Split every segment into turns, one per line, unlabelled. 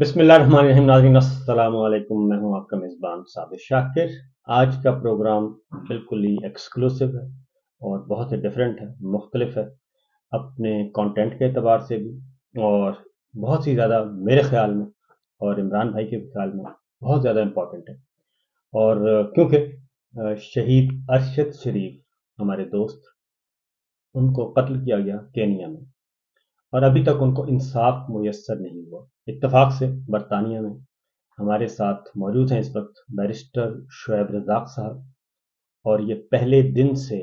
بسم اللہ الرحمن الرحیم ناظرین السلام علیکم، میں ہوں آپ کا میزبان ثابت شاکر۔ آج کا پروگرام بالکل ہی ایکسکلوسیو ہے اور بہت ہی ڈیفرنٹ ہے، مختلف ہے اپنے کانٹینٹ کے اعتبار سے بھی، اور بہت ہی زیادہ میرے خیال میں اور عمران بھائی کے خیال میں بہت زیادہ امپورٹنٹ ہے۔ اور کیونکہ شہید ارشد شریف ہمارے دوست، ان کو قتل کیا گیا کینیا میں، اور ابھی تک ان کو انصاف میسر نہیں ہوا۔ اتفاق سے برطانیہ میں ہمارے ساتھ موجود ہیں اس وقت بیرسٹر شعیب رزاق صاحب، اور یہ پہلے دن سے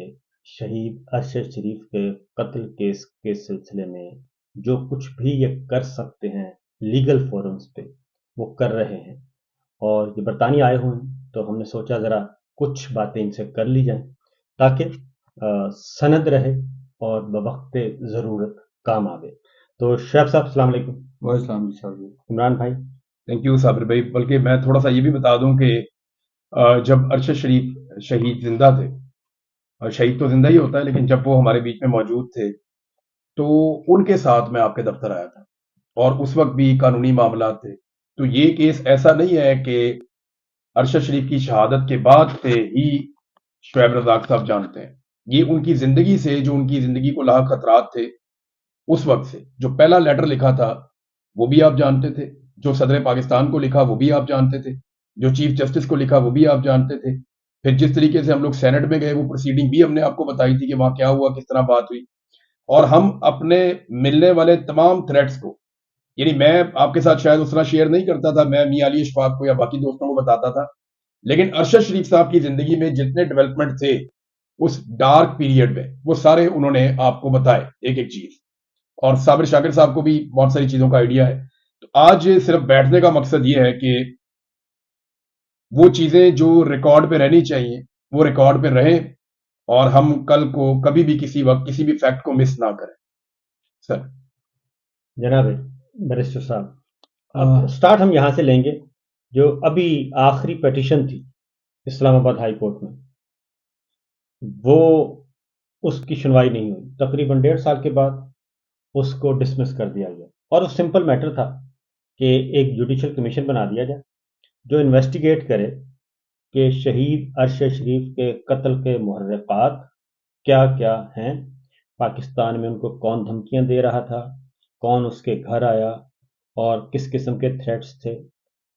شہید ارشد شریف کے قتل کیس کے سلسلے میں جو کچھ بھی یہ کر سکتے ہیں لیگل فورمز پہ وہ کر رہے ہیں، اور یہ برطانیہ آئے ہوئے ہیں تو ہم نے سوچا ذرا کچھ باتیں ان سے کر لی جائیں تاکہ سند رہے اور بوقت ضرورت کام آوے۔ تو شعیب صاحب السلام علیکم۔
وعلیکم السلام جی صاحب۔
عمران بھائی
تھینک یو صابر بھائی۔ بلکہ میں تھوڑا سا یہ بھی بتا دوں کہ جب ارشد شریف شہید زندہ تھے، اور شہید تو زندہ ہی ہوتا ہے لیکن جب وہ ہمارے بیچ میں موجود تھے تو ان کے ساتھ میں آپ کے دفتر آیا تھا، اور اس وقت بھی قانونی معاملات تھے۔ تو یہ کیس ایسا نہیں ہے کہ ارشد شریف کی شہادت کے بعد سے ہی شعیب رزاق صاحب جانتے ہیں، یہ ان کی زندگی سے، جو ان کی زندگی کو لاحق خطرات تھے اس وقت سے، جو پہلا لیٹر لکھا تھا وہ بھی آپ جانتے تھے، جو صدر پاکستان کو لکھا وہ بھی آپ جانتے تھے، جو چیف جسٹس کو لکھا وہ بھی آپ جانتے تھے، پھر جس طریقے سے ہم لوگ سینٹ میں گئے وہ پروسیڈنگ بھی ہم نے آپ کو بتائی تھی کہ وہاں کیا ہوا، کس طرح بات ہوئی، اور ہم اپنے ملنے والے تمام تھریٹس کو، یعنی میں آپ کے ساتھ شاید اس طرح شیئر نہیں کرتا تھا، میں میاں علی اشفاق کو یا باقی دوستوں کو بتاتا تھا، لیکن ارشد شریف صاحب کی زندگی میں جتنے ڈیولپمنٹ تھے اس ڈارک پیریڈ میں وہ سارے انہوں نے آپ کو بتائے ایک ایک چیز، اور صابر شاکر صاحب کو بھی بہت ساری چیزوں کا آئیڈیا ہے۔ تو آج صرف بیٹھنے کا مقصد یہ ہے کہ وہ چیزیں جو ریکارڈ پہ رہنی چاہیے وہ ریکارڈ پہ رہیں، اور ہم کل کو کبھی بھی کسی وقت کسی بھی فیکٹ کو مس نہ کریں۔ سر
جناب بیرسٹر صاحب، اب سٹارٹ ہم یہاں سے لیں گے۔ جو ابھی آخری پیٹیشن تھی اسلام آباد ہائی کورٹ میں، وہ اس کی سنوائی نہیں ہوئی، تقریباً 1.5 سال کے بعد اس کو ڈسمس کر دیا گیا، اور وہ سمپل میٹر تھا کہ ایک جوڈیشل کمیشن بنا دیا جائے جو انویسٹیگیٹ کرے کہ شہید ارشد شریف کے قتل کے محرکات کیا کیا ہیں، پاکستان میں ان کو کون دھمکیاں دے رہا تھا، کون اس کے گھر آیا، اور کس قسم کے تھریٹس تھے،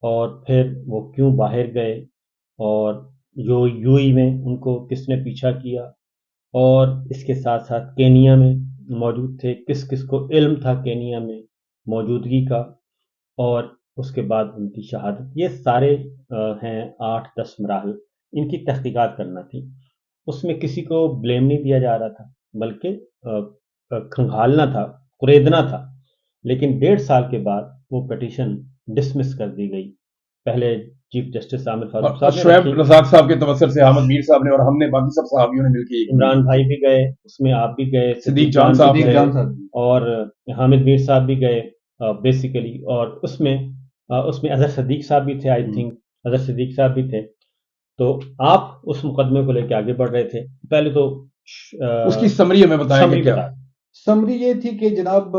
اور پھر وہ کیوں باہر گئے، اور یو ای میں ان کو کس نے پیچھا کیا، اور اس کے ساتھ ساتھ کینیا میں موجود تھے، کس کس کو علم تھا کینیا میں موجودگی کا، اور اس کے بعد ان کی شہادت۔ یہ سارے ہیں 8-10 مراحل، ان کی تحقیقات کرنا تھی۔ اس میں کسی کو بلیم نہیں دیا جا رہا تھا، بلکہ کھنگالنا تھا، کریدنا تھا۔ لیکن 1.5 سال کے بعد وہ پٹیشن ڈسمس کر دی گئی۔ پہلے چیف جسٹس عامر فاروق
اور
صاحب نے
شعیب
رکھی،
رزاق صاحب کے توسط سے احمد میر صاحب نے اور ہم نے باقی سب صحابیوں نے مل کے
عمران بھائی بھی گئے، اس میں آپ بھی گئے،
صدیق جان صاحب
بھی
تھے،
گئے، اور حامد میر صاحب بھی گئے بیسیکلی، اور اس میں اظہر صدیق صاحب بھی تھے، آئی تھنک اظہر صدیق صاحب بھی تھے۔ تو آپ اس مقدمے کو لے کے آگے بڑھ رہے تھے، پہلے تو
اس کی سمری ہمیں بتائیں کہ
سمری
کیا
بتا۔
سمری یہ تھی کہ جناب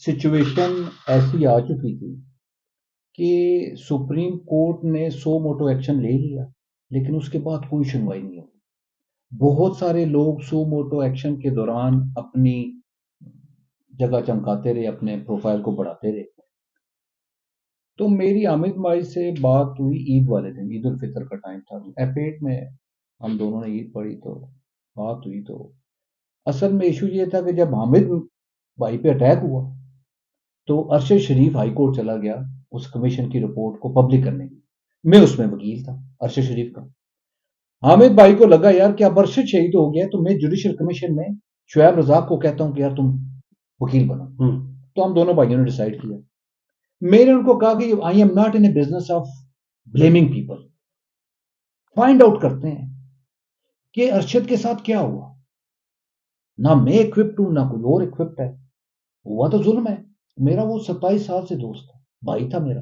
سچویشن ایسی آ چکی تھی کہ سپریم کورٹ نے سو موٹو ایکشن لے لیا، لیکن اس کے بعد کوئی سنوائی نہیں ہوئی۔ بہت سارے لوگ سو موٹو ایکشن کے دوران اپنی جگہ چمکاتے رہے، اپنے پروفائل کو بڑھاتے رہے۔ تو میری حامد بھائی سے بات ہوئی عید والے دن، عید الفطر کا ٹائم تھا، F8 میں ہم دونوں نے عید پڑھی تو بات ہوئی۔ تو اصل میں ایشو یہ تھا کہ جب حامد بھائی پہ اٹیک ہوا تو ارشد شریف ہائی کورٹ چلا گیا اس کمیشن کی رپورٹ کو پبلک کرنے کی۔ میں اس میں وکیل تھا ارشد شریف کا۔ حامد بھائی کو لگا یار کہ اب ارشد شہید ہو گیا تو میں جوڈیشل کمیشن میں شعیب رزاق کو کہتا ہوں کہ یار تم وکیل بنو۔ تو ہم دونوں بھائیوں نے ڈیسائیڈ کیا۔ میں نے ان کو کہا کہ I am not in a business of blaming people, find out کرتے ہیں کہ ارشد کے ساتھ کیا ہوا۔ نہ میں اکوپڈ ہوں نہ کوئی اور اکوپڈ ہے، ہوا تو ظلم ہے۔ میرا وہ 27 سال سے دوست تھا، بھائی تھا میرا۔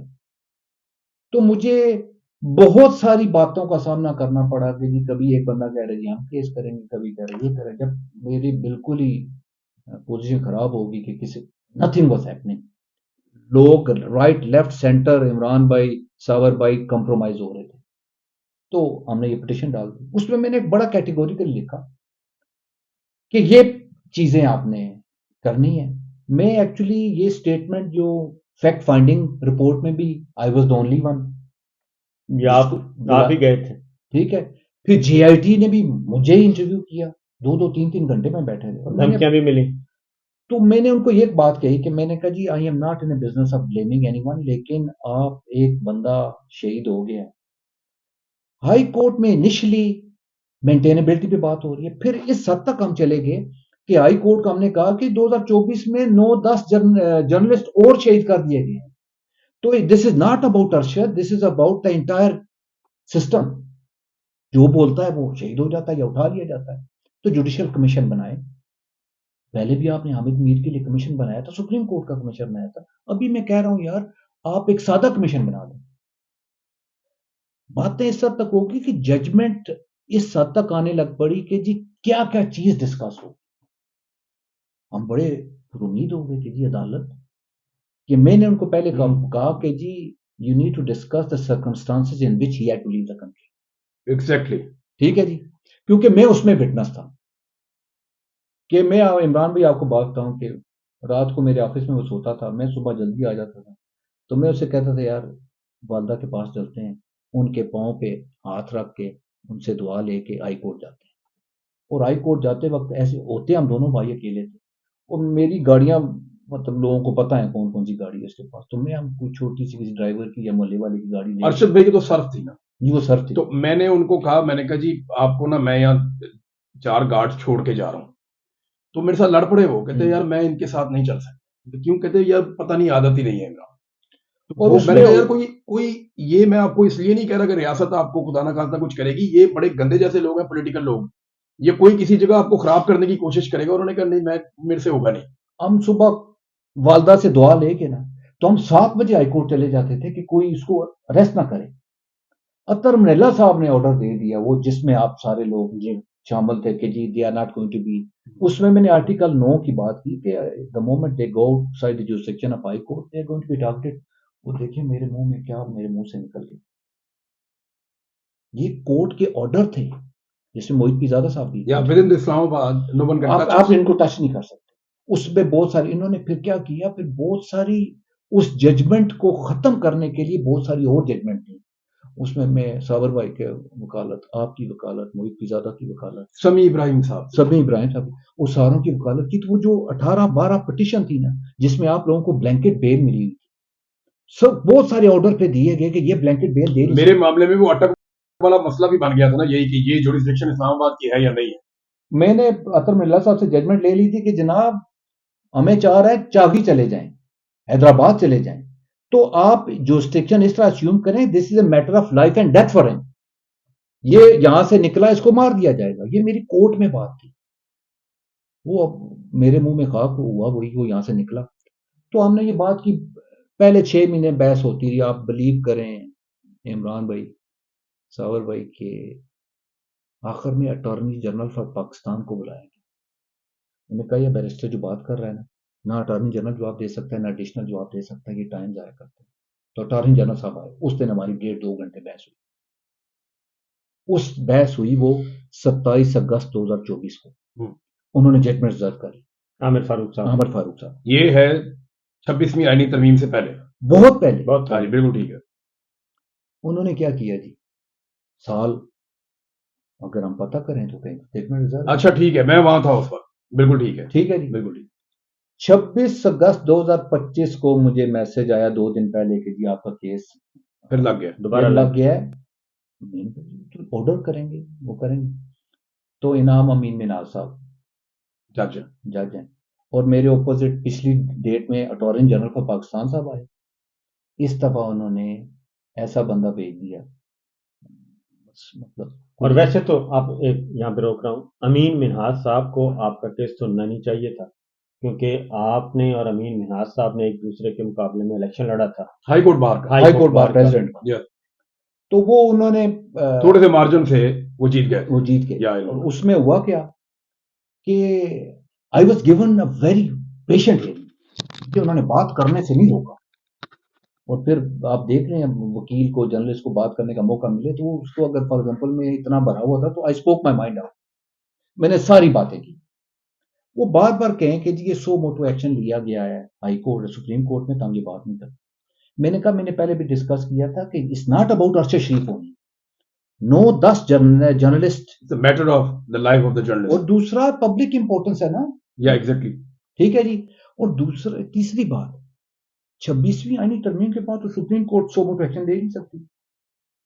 تو مجھے بہت ساری باتوں کا سامنا کرنا پڑا کہ جی کبھی ایک بندہ کہہ رہے جی ہم کیس کریں گے، کبھی کہہ رہے یہ کریں۔ جب میری بالکل ہی پوزیشن خراب ہوگی کہ کسی نتھنگ واز ہیپننگ، لوگ رائٹ لیفٹ سینٹر عمران بھائی ساور بھائی کمپرومائز ہو رہے تھے. تو ہم نے یہ پٹیشن ڈال دی. اس میں نے ایک بڑا کیٹیگوریکل لکھا کہ یہ چیزیں آپ نے کرنی ہے. میں ایکچولی یہ اسٹیٹمنٹ جو فیکٹ فائنڈنگ رپورٹ میں بھی I was the only one.
یہ آپ ہی گئے تھے.
ٹھیک ہے. پھر جی آئی ٹی نے بھی مجھے ہی انٹرویو کیا, 2-3 گھنٹے میں بیٹھے تھے.
دھمکیاں بھی ملی.
تو میں نے ان کو ایک بات کہی کہ میں نے کہا جی I'm not in a business of blaming anyone, لیکن آپ ایک بندہ شہید ہو گیا. ہائی کورٹ میں انیشلی مینٹینیبلٹی پہ بات ہو رہی ہے. پھر اس حد تک ہم چلے گئے کہ ہائی کورٹ کا ہم نے کہا کہ 2024 میں 9-10 جرنلسٹ اور شہید کر دیے گئے ہیں. تو this is not about Arshad, this is about the entire system. جو بولتا ہے وہ شہید ہو جاتا ہے یا اٹھا لیا جاتا ہے. تو جوڈیشل کمیشن بنائے. پہلے بھی آپ نے حامد میر کے لیے کمیشن بنایا تھا, سپریم کورٹ کا کمیشن بنایا تھا. ابھی میں کہہ رہا ہوں یار آپ ایک سادہ کمیشن بنا دیں. باتیں اس حد تک ہوگی کہ ججمنٹ اس حد تک آنے لگ پڑی کہ جی کیا کیا چیز ڈسکس ہو. ہم بڑے امید ہو گئے کہ جی عدالت, کہ میں نے ان کو پہلے کہا کہ جی you need to discuss the circumstances in which he had to leave the country.
Exactly.
ٹھیک ہے جی, کیونکہ میں اس میں وٹنس تھا. کہ میں عمران بھائی آپ کو بات بتاؤں کہ رات کو میرے آفس میں وہ سوتا تھا, میں صبح جلدی آ جاتا تھا. تو میں اسے کہتا تھا یار والدہ کے پاس چلتے ہیں, ان کے پاؤں پہ ہاتھ رکھ کے ان سے دعا لے کے ہائی کورٹ جاتے ہیں. اور ہائی کورٹ جاتے وقت ایسے ہوتے ہم دونوں بھائی اکیلے تھے. اور میری گاڑیاں مطلب لوگوں کو پتا ہے کون کون سی گاڑی ہے اس کے پاس. تو میں ہم کوئی چھوٹی سی کسی ڈرائیور کی یا محلے والے کی گاڑی.
ارشد بھائی کی تو صرف تھی نا
جی, وہ صرف تھی.
تو میں نے ان کو کہا, میں نے کہا جی آپ کو نا میں یہاں 4 گارڈ چھوڑ کے جا رہا ہوں. تو میرے ساتھ لڑ پڑے. وہ کہتے یار میں ان کے ساتھ نہیں چل سکتا. کیوں؟ کہتے یار پتہ نہیں عادت ہی نہیں ہے میرا. اور میں نے کہا یار کوئی یہ میں آپ کو اس لیے نہیں کہہ رہا کہ ریاست آپ کو خدا نہ خواستہ کچھ کرے گی. یہ بڑے گندے جیسے لوگ ہیں, پولیٹیکل لوگ. یہ کوئی کسی جگہ آپ کو خراب کرنے کی کوشش کرے گا. انہوں نے کہا نہیں, میں میرے سے ہوگا نہیں.
ہم صبح والدہ سے دعا لے کے نا تو ہم 7 بجے ہائی کورٹ چلے جاتے تھے کہ کوئی اس کو اریسٹ نہ کرے. اطہر منیلا صاحب نے آرڈر دے دیا, وہ جس میں آپ سارے لوگ جی شامل تھے کہ جی they are not going to be. اس میں نے آرٹیکل 9 کی بات کی کہ the moment they go outside the jurisdiction of high court they are going to be targeted. وہ دیکھیں میرے منہ میں کیا, میرے منہ سے نکل گئی. یہ کورٹ کے آرڈر تھے جس میں محیط پیزادہ صاحب بھی
اسلام آباد
آپ ان کو ٹچ نہیں کر سکتے. اس میں بہت ساری انہوں نے پھر کیا کیا, پھر بہت ساری اس ججمنٹ کو ختم کرنے کے لیے بہت ساری اور ججمنٹ تھی. اس میں ساور بھائی کے وکالت, آپ کی وکالت, محیط پیزادہ کی وکالت,
سمیع ابراہیم صاحب,
وہ ساروں کی وکالت کی. تو وہ جو 18-12 پٹیشن تھی نا جس میں آپ لوگوں کو بلینکٹ بیل ملی ہوئی تھی, سب بہت سارے آرڈر پہ دیے گئے کہ یہ بلینکٹ بیل دے.
میرے معاملے میں وہ اٹک والا مسئلہ بھی بن گیا تھا نا, یہی کہ یہ جوریسڈکشن اسلام آباد کی ہے یا نہیں ہے.
میں نے اطہر منیلا صاحب سے ججمنٹ لے لی تھی کہ جناب ہمیں چاہ رہا ہے چاہی چلے جائیں, حیدرآباد چلے جائیں. تو آپ جو اسٹرکشن اس طرح اسیوم کریں, this is a matter of life and death for him. یہ یہاں سے نکلا, اس کو مار دیا جائے گا. یہ میری کورٹ میں بات تھی. وہ میرے منہ میں خاک ہوا, وہی وہ یہاں سے نکلا. تو ہم نے یہ بات کی. پہلے 6 مہینے بحث ہوتی رہی. آپ بلیو کریں عمران بھائی ساور بھائی کے آخر میں اٹارنی جنرل فار پاکستان کو بلایا گیا. انہوں نے کہا یہ بیرسٹر جو بات کر رہا ہے نا, نہ اٹارنی جنرل جواب دے سکتا ہے نہ ایڈیشنل جواب دے سکتا ہے, یہ ٹائم ضائع کرتا ہے. تو اٹارنی جنرل صاحب آئے. اس دن ہماری 1.5-2 گھنٹے بحث ہوئی. اس بحث ہوئی وہ 27 اگست 2024 کو. انہوں نے ججمنٹ ریزرو کر لی. عامر فاروق صاحب.
یہ ہے 26ویں آئینی ترمیم سے پہلے,
بہت پہلے.
بالکل ٹھیک ہے.
انہوں نے کیا کیا جی, سال اگر ہم پتہ کریں تو کہیں ججمنٹ ریزرو.
اچھا ٹھیک ہے, میں وہاں تھا اس وقت. بالکل ٹھیک ہے.
ٹھیک ہے جی,
بالکل ٹھیک.
26 اگست 2025 کو مجھے میسج آیا 2 دن پہلے کہ جی آپ کا کیس
پھر لگ گیا,
دوبارہ لگ گیا ہے, آرڈر کریں گے, وہ کریں گے. تو انعام امین مناز صاحب جج ہیں, اور میرے اپوزٹ پچھلی ڈیٹ میں اٹارنی جنرل فار پاکستان صاحب آئے. اس دفعہ انہوں نے ایسا بندہ بھیج دیا مطلب.
اور ویسے تو آپ ایک یہاں پہ روک رہا ہوں, امین منہاز صاحب کو آپ کا کیس سننا نہیں چاہیے تھا, کیونکہ آپ نے اور امین منہاز صاحب نے ایک دوسرے کے مقابلے میں الیکشن لڑا تھا
ہائی کورٹ بار کا,
ہائی کورٹ بار پریزیڈنٹ کا. تو وہ انہوں نے
تھوڑے سے مارجن سے وہ جیت گئے.
اور اس میں ہوا کیا کہ I was given a very patient hearing, کہ انہوں نے بات کرنے سے نہیں روکا. اور پھر آپ دیکھ رہے ہیں وکیل کو جرنلسٹ کو بات کرنے کا موقع ملے تو اس کو اگر فار ایگزامپل میں اتنا بھرا ہوا تھا تو I spoke my mind out, میں نے ساری باتیں کی. وہ بار بار کہیں کہ جی یہ سو موٹو ایکشن لیا گیا ہے ہائی کورٹ سپریم کورٹ میں، تو ہم یہ بات نہیں کرتے. میں نے کہا میں نے پہلے بھی ڈسکس کیا تھا کہ it's not about Arshad Sharif only, 9-10 journalist,
it's a matter of the life of the
اور
جرنلسٹ.
دوسرا پبلک امپورٹنس ہے نا.
یا ایگزیکٹلی.
ٹھیک ہے جی. اور تیسری بات، 26ویں آئینی ترمیم کے بعد تو سپریم کورٹ سو موٹو ایکشن لے نہیں سکتی،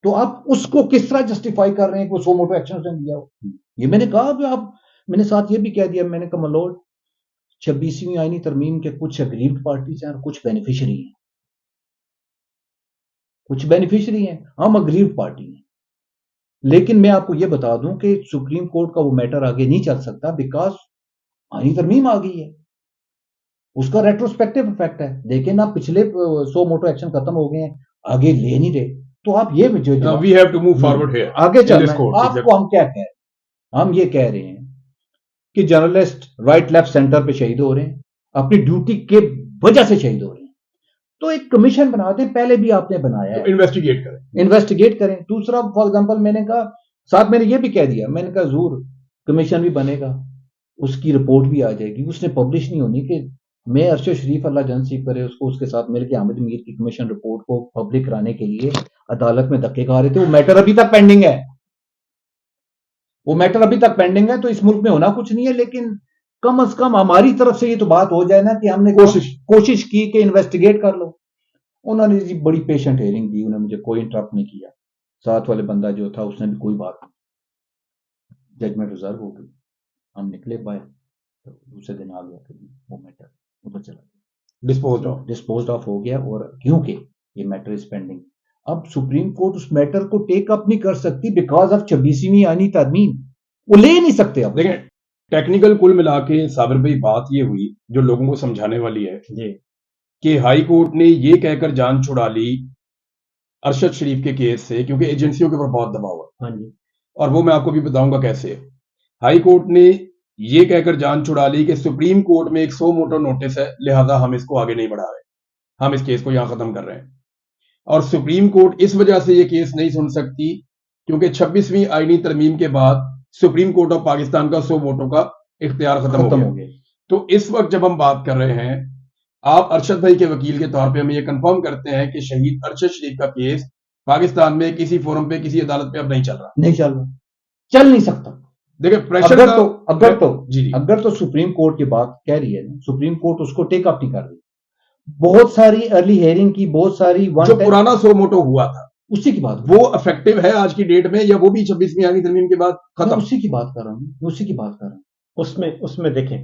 تو آپ اس کو کس طرح جسٹیفائی کر رہے ہیں کہ وہ سو موٹو ایکشن اس نے لیا ہو؟ یہ میں نے کہا کہ آپ، میں نے ساتھ یہ بھی کہہ دیا، میں نے کہا ملوڈ 26ویں آئینی ترمیم کے کچھ اگریوڈ پارٹیز ہیں اور کچھ بینیفیشری ہیں، ہم اگریوڈ پارٹی ہیں. لیکن میں آپ کو یہ بتا دوں کہ سپریم کورٹ کا وہ میٹر آگے نہیں چل سکتا بیکاز آئینی ترمیم آ گئی ہے، اس کا ریٹروسپیکٹو افیکٹ ہے. دیکھیں نا پچھلے 100 موٹو ایکشن ختم ہو گئے ہیں، آگے لے نہیں رہے. تو آپ یہ
we have to move forward here
آگے چل
ان دس
رہے ہیں.
کورٹ.
آپ کو ہم کیا کہہ رہے ہیں؟ ہم یہ کہہ رہے ہیں کہ جرنلسٹ رائٹ لیفٹ سینٹر پہ شہید ہو رہے ہیں، اپنی ڈیوٹی کے وجہ سے شہید ہو رہے ہیں. تو ایک کمیشن بنا دیں، پہلے بھی آپ نے بنایا ہے، انویسٹیگیٹ کریں. دوسرا فار ایگزامپل میں نے کہا، ساتھ میں نے یہ بھی کہہ دیا، میں نے کہا ضرور کمیشن بھی بنے گا، اس کی رپورٹ بھی آ جائے گی، اس نے پبلش نہیں ہونی کہ میں ارشد شریف اللہ جان نصیب کرے اس کو، اس کے ساتھ مل کے حامد میر کی کمیشن رپورٹ کو پبلک کرانے کے لیے عدالت میں دھکے کھا رہے تھے. وہ میٹر ابھی تک پینڈنگ ہے، تو اس ملک میں ہونا کچھ نہیں ہے. لیکن کم از کم ہماری طرف سے یہ تو بات ہو جائے نا کہ ہم نے کوشش کی کہ انویسٹیگیٹ کر لو. انہوں نے جی بڑی پیشنٹ ہیئرنگ دی، انہوں نے مجھے کوئی انٹرپٹ نہیں کیا. ساتھ والے بندہ جو تھا اس نے بھی کوئی بات نہیں، ججمنٹ ریزرو ہو گئی، ہم نکلے باہر. تو دوسرے دن آ گیا کہ وہ میٹر ادھر چلا گیا، ڈسپوزڈ آف ہو گیا. اور کیونکہ یہ میٹر از پینڈنگ، اب سپریم کورٹ اس میٹر کو ٹیک اپ نہیں کر سکتی بیکاز آف 26ویں آئینی ترمیم، وہ لے نہیں سکتے. اب
دیکھیں ٹیکنیکل کل ملا کے صابر بھائی بات یہ ہوئی جو لوگوں کو سمجھانے والی ہے
جی
کہ ہائی کورٹ نے یہ کہہ کر جان چھڑا لی ارشد شریف کے کیس سے کیونکہ ایجنسیوں کے اوپر بہت دباؤ ہے.
ہاں جی.
اور وہ میں آپ کو بھی بتاؤں گا کیسے. ہائی کورٹ نے یہ کہہ کر جان چھڑا لی کہ سپریم کورٹ میں ایک سو موٹو نوٹس ہے، لہذا ہم اس کو آگے نہیں بڑھا رہے، ہم اس کیس کو یہاں ختم کر رہے ہیں. اور سپریم کورٹ اس وجہ سے یہ کیس نہیں سن سکتی کیونکہ 26ویں آئینی ترمیم کے بعد سپریم کورٹ آف پاکستان کا 100 ووٹوں کا اختیار ختم ہو گیا. تو اس وقت جب ہم بات کر رہے ہیں، آپ ارشد بھائی کے وکیل کے طور پہ ہمیں یہ کنفرم کرتے ہیں کہ شہید ارشد شریف کا کیس پاکستان میں کسی فورم پہ کسی عدالت پہ اب نہیں
چل نہیں سکتا.
دیکھیں پریشر
اگر تو سپریم کورٹ کی بات کہہ رہی ہے، سپریم کورٹ اس کو ٹیک اپ نہیں کر رہی. بہت ساری ارلی ہیئرنگ کی، بہت ساری
جو پرانا 100 موٹو ہوا تھا
اسی کی بات،
وہ افیکٹو ہے آج کی ڈیٹ میں یا وہ بھی 26ویں آئینی ترمیم کے بعد ختم؟
اسی کی بات کر رہا ہوں.
اس میں دیکھیں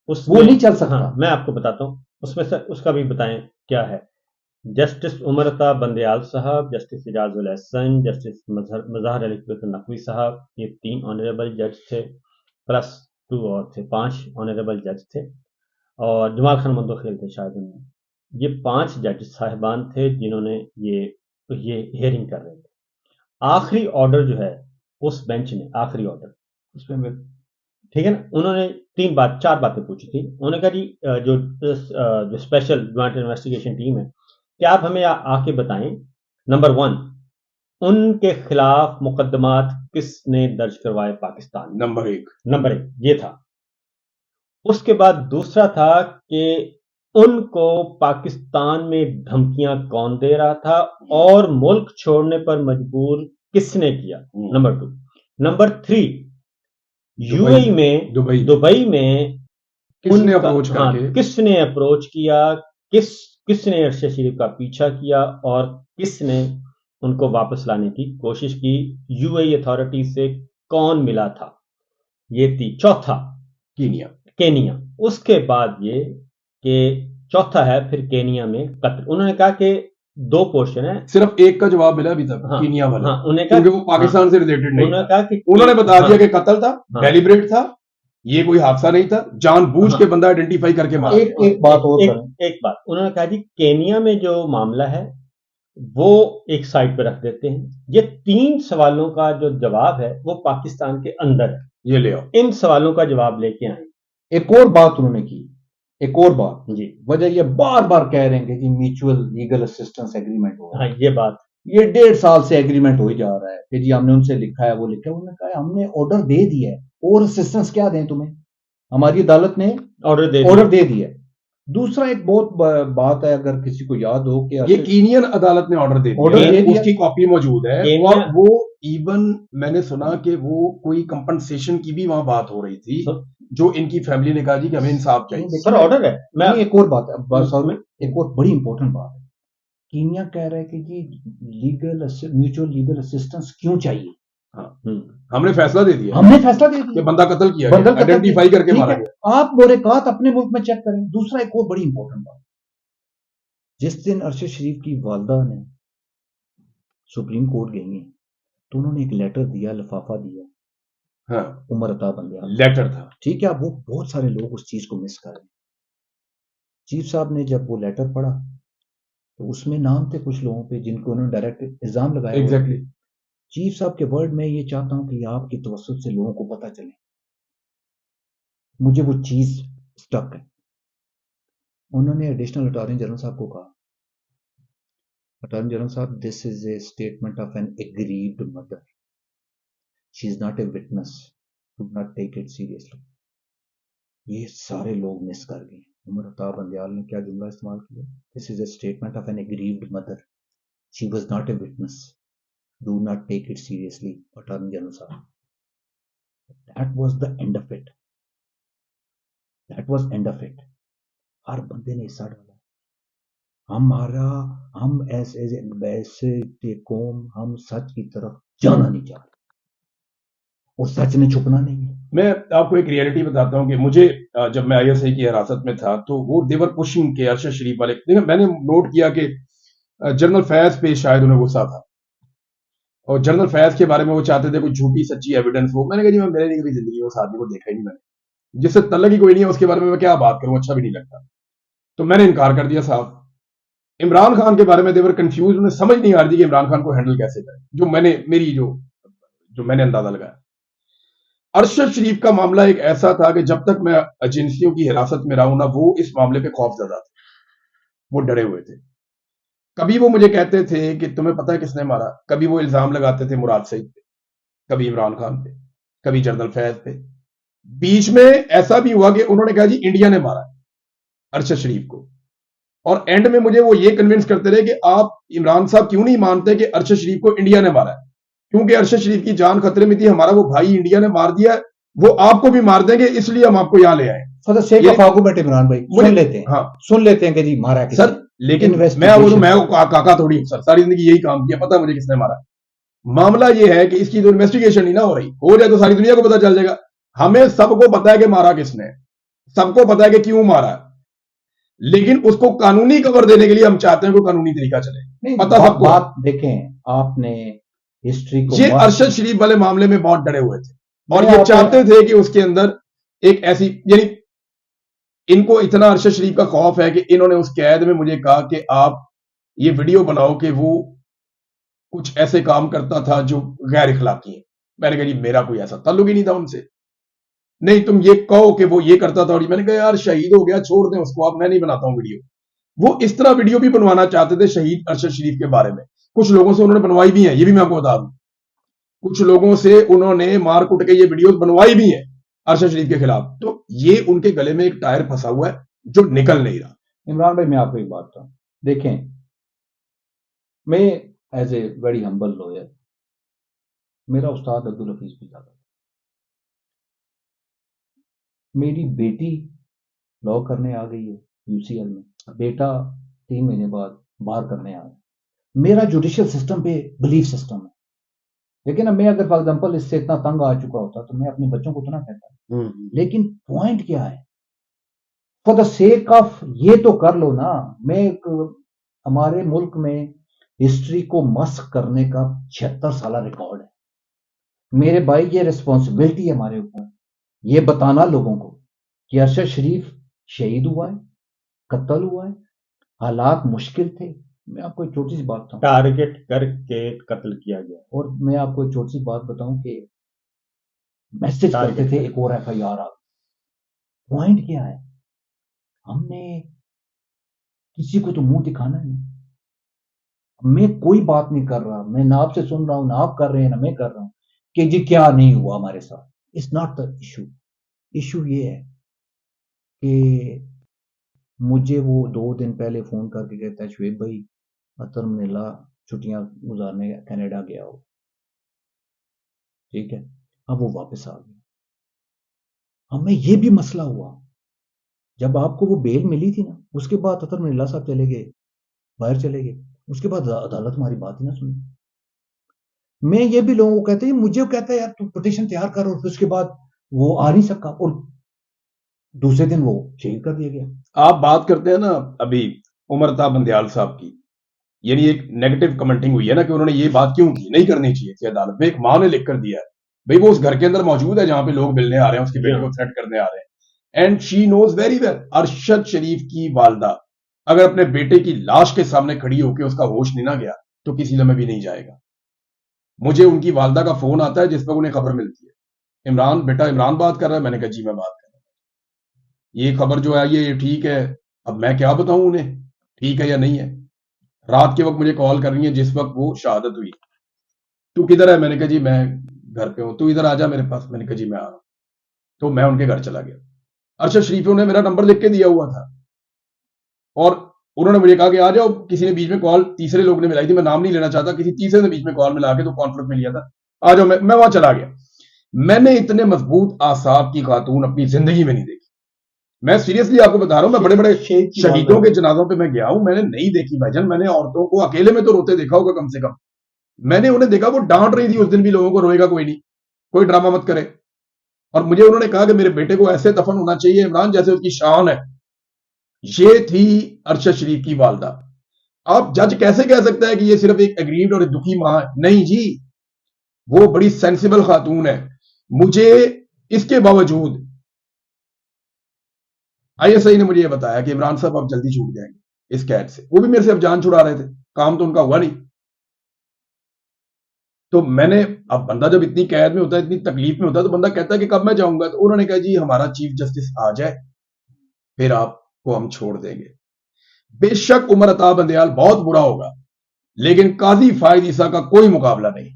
وہ نہیں چل سکتا.
میں آپ کو بتاتا ہوں اس میں سے اس کا بھی بتائیں کیا ہے. جسٹس عمر عطا بندیال صاحب، جسٹس اعجاز الاحسن، جسٹس مظہر علی نقوی صاحب، یہ 3 آنریبل جج تھے، پلس 2 اور تھے، 5 آنریبل جج تھے، اور جمال خان مندوخیل تھے شاید ان میں. یہ 5 جج صاحبان تھے جنہوں نے یہ ہیئرنگ کر رہے تھے. آخری آرڈر جو ہے اس بینچ نے، آخری آرڈر اس میں ٹھیک ہے نا، انہوں نے 4 باتیں پوچھی تھی. انہوں نے کہا جی جو اسپیشل جوائنٹ انویسٹیگیشن ٹیم ہے، کیا آپ ہمیں آ کے بتائیں نمبر 1 ان کے خلاف مقدمات کس نے درج کروائے پاکستان؟
نمبر 1
یہ تھا. اس کے بعد دوسرا تھا کہ ان کو پاکستان میں دھمکیاں کون دے رہا تھا اور ملک چھوڑنے پر مجبور کس نے کیا؟ نمبر 2. نمبر 3 یو اے میں دبئی میں کس نے اپروچ کیا، کس نے ارشد شریف کا پیچھا کیا اور کس نے ان کو واپس لانے کی کوشش کی، یو اے اتھارٹی سے کون ملا تھا؟ یہ تھی. چوتھا کینیا. اس کے بعد یہ کہ چوتھا ہے پھر کینیا میں قتل. انہوں نے کہا کہ 2 پورشن ہیں،
صرف ایک کا جواب ملا ابھی تک کینیا والا،
انہوں نے
کیونکہ وہ پاکستان سے ریلیٹڈ نہیں تھا. انہوں نے بتا دیا کہ قتل تھا، ڈیلیبریٹ تھا، یہ کوئی حادثہ نہیں تھا، جان بوجھ کے بندہ آئیڈینٹیفائی کر کے مارا.
ایک بات
انہوں نے کہا جی کینیا میں جو معاملہ ہے وہ ایک سائڈ پہ رکھ دیتے ہیں، یہ 3 سوالوں کا جو جواب ہے وہ پاکستان کے اندر ہے،
یہ لے آؤ،
ان سوالوں کا جواب لے کے آئیں.
ایک اور بات انہوں نے کی ایک اور بات
جی
وجہ یہ بار بار کہہ رہے ہیں کہ جی میوچل لیگل اسسٹنس ایگریمنٹ ہو رہا
ہاں یہ بات
ہے، یہ 1.5 سال سے ایگریمنٹ ہو ہی جا رہا ہے کہ جی ہم نے ان سے لکھا ہے، وہ لکھا ہے، انہوں نے کہا ہے ہم نے آرڈر دے دیا ہے، اور اسسٹنس کیا دیں تمہیں؟ ہماری عدالت نے
آرڈر دے
آرڈر دے دیا ہے۔ دوسرا ایک بہت بات ہے، اگر کسی کو یاد ہو کہ
یہ کینین عدالت نے آرڈر دے
آرڈر
دیا
دے
ہے،
دیا۔
اس کی کاپی موجود ہے،
کینیا-
اور وہ ایون میں نے سنا کہ وہ کوئی کمپنسیشن کی بھی وہاں بات ہو رہی تھی، جو ان کی فیملی نے کہا جی کہ ہمیں انصاف چاہیے۔
سر آرڈر ہے میں
نہیں، ایک اور بات ہے بس، ایک اور بڑی امپورٹنٹ بات ہے، کینیا کہہ رہا ہے کہ جی میوچل لیگل اسسٹنس کیوں چاہیے؟
ہم نے فیصلہ دے دیا
ہم نے فیصلہ دے
کہ
دیا،
بندہ قتل کیا
بندہ
گیا،
قتل
آئیڈینٹیفائی کر کے
ٹھیک
مارا
ہے،
گیا۔
آپ موریکات اپنے ملک میں چیک کریں۔ دوسرا ایک اور بڑی امپورٹنٹ بات، جس دن ارشد شریف کی والدہ نے سپریم کورٹ گئی ہیں تو انہوں نے ایک لیٹر دیا، لفافہ دیا
ہاں
عمر عطا بندیال،
لیٹر تھا۔
ٹھیک ہے، وہ بہت سارے لوگ اس چیز کو مس کر رہے ہیں۔ چیف صاحب نے جب وہ لیٹر پڑھا تو اس میں نام تھے کچھ لوگوں پہ جن کو انہوں نے ڈائریکٹ الزام لگایا ہوا ہے۔
ایگزیکٹلی
چیف صاحب کے ورڈ میں یہ چاہتا ہوں کہ آپ کی توسط سے لوگوں کو پتہ چلے، مجھے وہ چیز سٹک ہے۔ انہوں نے ایڈیشنل اٹارنی جنرل صاحب کو کہا، اٹارنی جنرل صاحب، this is a statement of an aggrieved mother, she is not a witness, do not take it seriously. یہ سارے لوگ مس کر گئے۔ عمر عطا بندیال نے کیا جملہ استعمال کیا؟ This is a statement of an aggrieved mother, she was not a witness, do not take it seriously attorney general صاحب۔ That was the end of it, that was end of it. ہر بندے نے حصہ ڈالا، ہم ایسے قوم، ہم سچ کی طرف جانا نہیں چاہتے، اور سچ نے چھپنا نہیں ہے۔
میں آپ کو ایک ریئلٹی بتاتا ہوں کہ مجھے جب میں آئی ایس آئی کی حراست میں تھا تو وہ دیور پشنگ کے ارشد شریف والے، میں نے نوٹ کیا کہ جنرل فیض پہ شاید انہیں غصہ تھا، اور جنرل فیض کے بارے میں وہ چاہتے تھے کوئی جھوٹی سچی ایویڈنس ہو۔ میں نے کہا جی میں نے کبھی زندگی میں اس آدمی کو دیکھا ہی نہیں، میں نے جس سے تعلق ہی کوئی نہیں ہے اس کے بارے میں کیا بات کروں، اچھا بھی نہیں لگتا، تو میں نے انکار کر دیا صاحب۔ عمران خان کے بارے میں دیور کنفیوز، انہیں سمجھ نہیں آ رہی تھی کہ عمران خان کو ہینڈل کیسے کریں، جو میں نے میں نے اندازہ لگایا۔ ارشد شریف کا معاملہ ایک ایسا تھا کہ جب تک میں ایجنسیوں کی حراست میں رہا ہوں نا، وہ اس معاملے پہ خوف زدہ تھے، وہ ڈرے ہوئے تھے۔ کبھی وہ مجھے کہتے تھے کہ تمہیں پتہ ہے کس نے مارا، کبھی وہ الزام لگاتے تھے مراد سعید پہ، کبھی عمران خان پہ، کبھی جنرل فیض پہ۔ بیچ میں ایسا بھی ہوا کہ انہوں نے کہا جی انڈیا نے مارا ارشد شریف کو، اور اینڈ میں مجھے وہ یہ کنونس کرتے رہے کہ آپ عمران صاحب کیوں نہیں مانتے کہ ارشد شریف کو انڈیا نے مارا ہے، کیونکہ ارشد شریف کی جان خطرے میں تھی، ہمارا وہ بھائی انڈیا نے مار دیا ہے، وہ آپ کو بھی مار دیں گے، اس لیے ہم آپ کو یہاں لے آئے۔
For the sake of argument Imran بھائی سن لیتے ہیں،
ہاں
سن لیتے ہیں کہ جی مارا کس
سر،
نے،
لیکن
Investigation.
میں کاکا تھوڑی ہوں سر، ساری زندگی یہی کام کیا، پتا مجھے کس نے مارا۔ معاملہ یہ ہے کہ اس کی تو انویسٹیگیشن ہی نہ ہو رہی، ہو جائے تو ساری دنیا کو پتا چل جائے گا۔ ہمیں سب کو پتا ہے کہ مارا کس نے، سب کو پتا ہے کہ کیوں مارا، لیکن اس کو قانونی کور دینے کے لیے ہم چاہتے ہیں کوئی قانونی طریقہ چلے، پتا سب کو۔
بات دیکھیں، آپ نے ہسٹری کو
یہ ارشد شریف والے معاملے میں بہت ڈرے ہوئے تھے، اور یہ چاہتے تھے کہ اس کے اندر ایک ایسی، یعنی ان کو اتنا ارشد شریف کا خوف ہے کہ انہوں نے اس قید میں مجھے کہا کہ آپ یہ ویڈیو بناؤ کہ وہ کچھ ایسے کام کرتا تھا جو غیر اخلاقی ہیں۔ میں نے کہا جی میرا کوئی ایسا تعلق ہی نہیں تھا ان سے، نہیں تم یہ کہو کہ وہ یہ کرتا تھا، اور میں نے کہا یار شہید ہو گیا، چھوڑ دیں اس کو، اب میں نہیں بناتا ہوں ویڈیو۔ وہ اس طرح ویڈیو بھی بنوانا چاہتے تھے شہید ارشد شریف کے بارے میں، کچھ لوگوں سے انہوں نے بنوائی بھی ہیں، یہ بھی میں آپ کو بتا دوں، کچھ لوگوں سے انہوں نے مار کٹ کے یہ ویڈیوز بنوائی بھی ہیں ارشد شریف کے خلاف۔ تو یہ ان کے گلے میں ایک ٹائر پھنسا ہوا ہے جو نکل نہیں رہا۔
عمران بھائی میں آپ کو ایک بات بتاؤں، دیکھیں میں as a very humble lower, میرا استاد عبدالحفیظ بھی زیادہ، میری بیٹی لا کرنے آ گئی ہے یو سی ایل میں، بیٹا 3 مہینے بعد باہر کرنے آ گیا۔ میرا جوڈیشل سسٹم پہ بلیف سسٹم ہے، لیکن اب میں اگر فار ایگزامپل اس سے اتنا تنگ آ چکا ہوتا تو میں اپنے بچوں کو تو نہ کہتا، لیکن پوائنٹ کیا ہے، فار دا سیک آف یہ تو کر لو نا۔ میں ہمارے ملک میں ہسٹری کو مسخ کرنے کا 76 سالہ ریکارڈ ہے، میرے بھائی یہ ریسپانسبلٹی ہے ہمارے اوپر، یہ بتانا لوگوں کو کہ ارشد شریف شہید ہوا ہے، قتل ہوا ہے، حالات مشکل تھے۔ میں آپ کو ایک چھوٹی سی بات بتاؤں،
ٹارگٹ کر کے قتل کیا گیا،
اور میں آپ کو ایک چھوٹی سی بات بتاؤں کہ میسج کرتے تھے ایک اور ایف آئی آر آ، پوائنٹ کیا ہے، ہم نے کسی کو تو منہ دکھانا ہے نہیں. میں کوئی بات نہیں کر رہا, میں نہ آپ سے سن رہا ہوں, نہ آپ کر رہے ہیں, نہ میں کر رہا ہوں کہ جی کیا نہیں ہوا ہمارے ساتھ. It's not the issue. Issue یہ ہے کہ مجھے وہ 2 دن پہلے فون کر کے کہتا ہے شعیب بھائی اطہر منیلا چھٹیاں گزارنے کینیڈا گیا ہو, ٹھیک ہے, اب وہ واپس آ گیا. ہمیں یہ بھی مسئلہ ہوا جب آپ کو وہ بیل ملی تھی نا, اس کے بعد اطہر منیلا صاحب چلے گئے, باہر چلے گئے, اس کے بعد عدالت ہماری بات ہی نہ سنی. میں یہ بھی لوگوں کو کہتے ہیں, مجھے کہتا ہے یار تو پٹیشن تیار کر, اور پھر اس کے بعد وہ آ نہیں سکا, اور دوسرے دن وہ شہید کر دیا گیا.
آپ بات کرتے ہیں نا ابھی عمر عطا بندیال صاحب کی, یعنی ایک نیگیٹو کمنٹنگ ہوئی ہے نا کہ انہوں نے یہ بات کیوں کی, نہیں کرنی چاہیے تھی عدالت میں. ایک ماں نے لکھ کر دیا ہے بھئی وہ اس گھر کے اندر موجود ہے جہاں پہ لوگ ملنے آ رہے ہیں, اس کی بیٹی کو تھریٹ کرنے آ رہے ہیں, and she knows very well. Arshad Sharif کی والدہ اگر اپنے بیٹے کی لاش کے سامنے کھڑی ہو کے اس کا ہوش نہیں نہ گیا تو کسی لمحے بھی نہیں جائے گا. مجھے ان کی والدہ کا فون آتا ہے جس پر انہیں خبر ملتی ہے, عمران بیٹا عمران بات کر رہا ہے. میں نے کہا جی میں بات کر رہا ہوں, یہ خبر جو ہے یہ ٹھیک ہے. اب میں کیا بتاؤں انہیں ٹھیک ہے یا نہیں ہے. رات کے وقت مجھے کال کر رہی ہے جس وقت وہ شہادت ہوئی. تو کدھر ہے؟ میں نے کہا جی میں گھر پہ ہوں. تو ادھر آ جا میرے پاس. میں نے کہا جی میں آ رہا ہوں. تو میں ان کے گھر چلا گیا. ارشد شریفیوں نے میرا نمبر لکھ کے دیا ہوا تھا, اور انہوں نے مجھے کہا کہ آ جاؤ. کسی نے بیچ میں کال, تیسرے لوگ نے ملائی تھی, میں نام نہیں لینا چاہتا, کسی تیسرے نے بیچ میں کال ملا کے تو کانفرنس میں لیا تھا, آ جاؤ. میں وہاں چلا گیا. میں نے اتنے مضبوط اعصاب کی خاتون اپنی زندگی میں نہیں دیکھی. میں سیریسلی آپ کو بتا رہا ہوں, میں بڑے بڑے شہیدوں کے جنازوں پہ میں گیا ہوں, میں نے نہیں دیکھی بھائی جان. میں نے عورتوں کو اکیلے میں تو روتے دیکھا ہوگا کم سے کم. میں نے انہیں دیکھا وہ ڈانٹ رہی تھی اس دن بھی لوگوں کو, روئے گا کوئی نہیں, کوئی ڈرامہ مت کرے. اور مجھے انہوں نے کہا کہ میرے بیٹے کو ایسے دفن ہونا چاہیے عمران جیسے اس کی شان ہے. یہ تھی ارشد شریف کی والدہ. آپ جج کیسے کہہ سکتا ہے کہ یہ صرف ایک اگریوڈ اور ایک دکھی ماں ہے؟ نہیں جی, وہ بڑی سینسیبل خاتون ہے. مجھے اس کے باوجود آئی ایس آئی نے مجھے یہ بتایا کہ عمران صاحب آپ جلدی چھوٹ جائیں گے اس قید سے. وہ بھی میرے سے اب جان چھڑا رہے تھے, کام تو ان کا ہوا نہیں. تو میں نے, اب بندہ جب اتنی قید میں ہوتا ہے, اتنی تکلیف میں ہوتا ہے, تو بندہ کہتا ہے کہ کب میں جاؤں گا. تو انہوں نے کہا جی ہمارا چیف جسٹس آ جائے پھر آپ کو ہم چھوڑ دیں گے. بے شک عمر عطا بندیال بہت برا ہوگا, لیکن قاضی فائد عیسیٰ کا کوئی مقابلہ نہیں,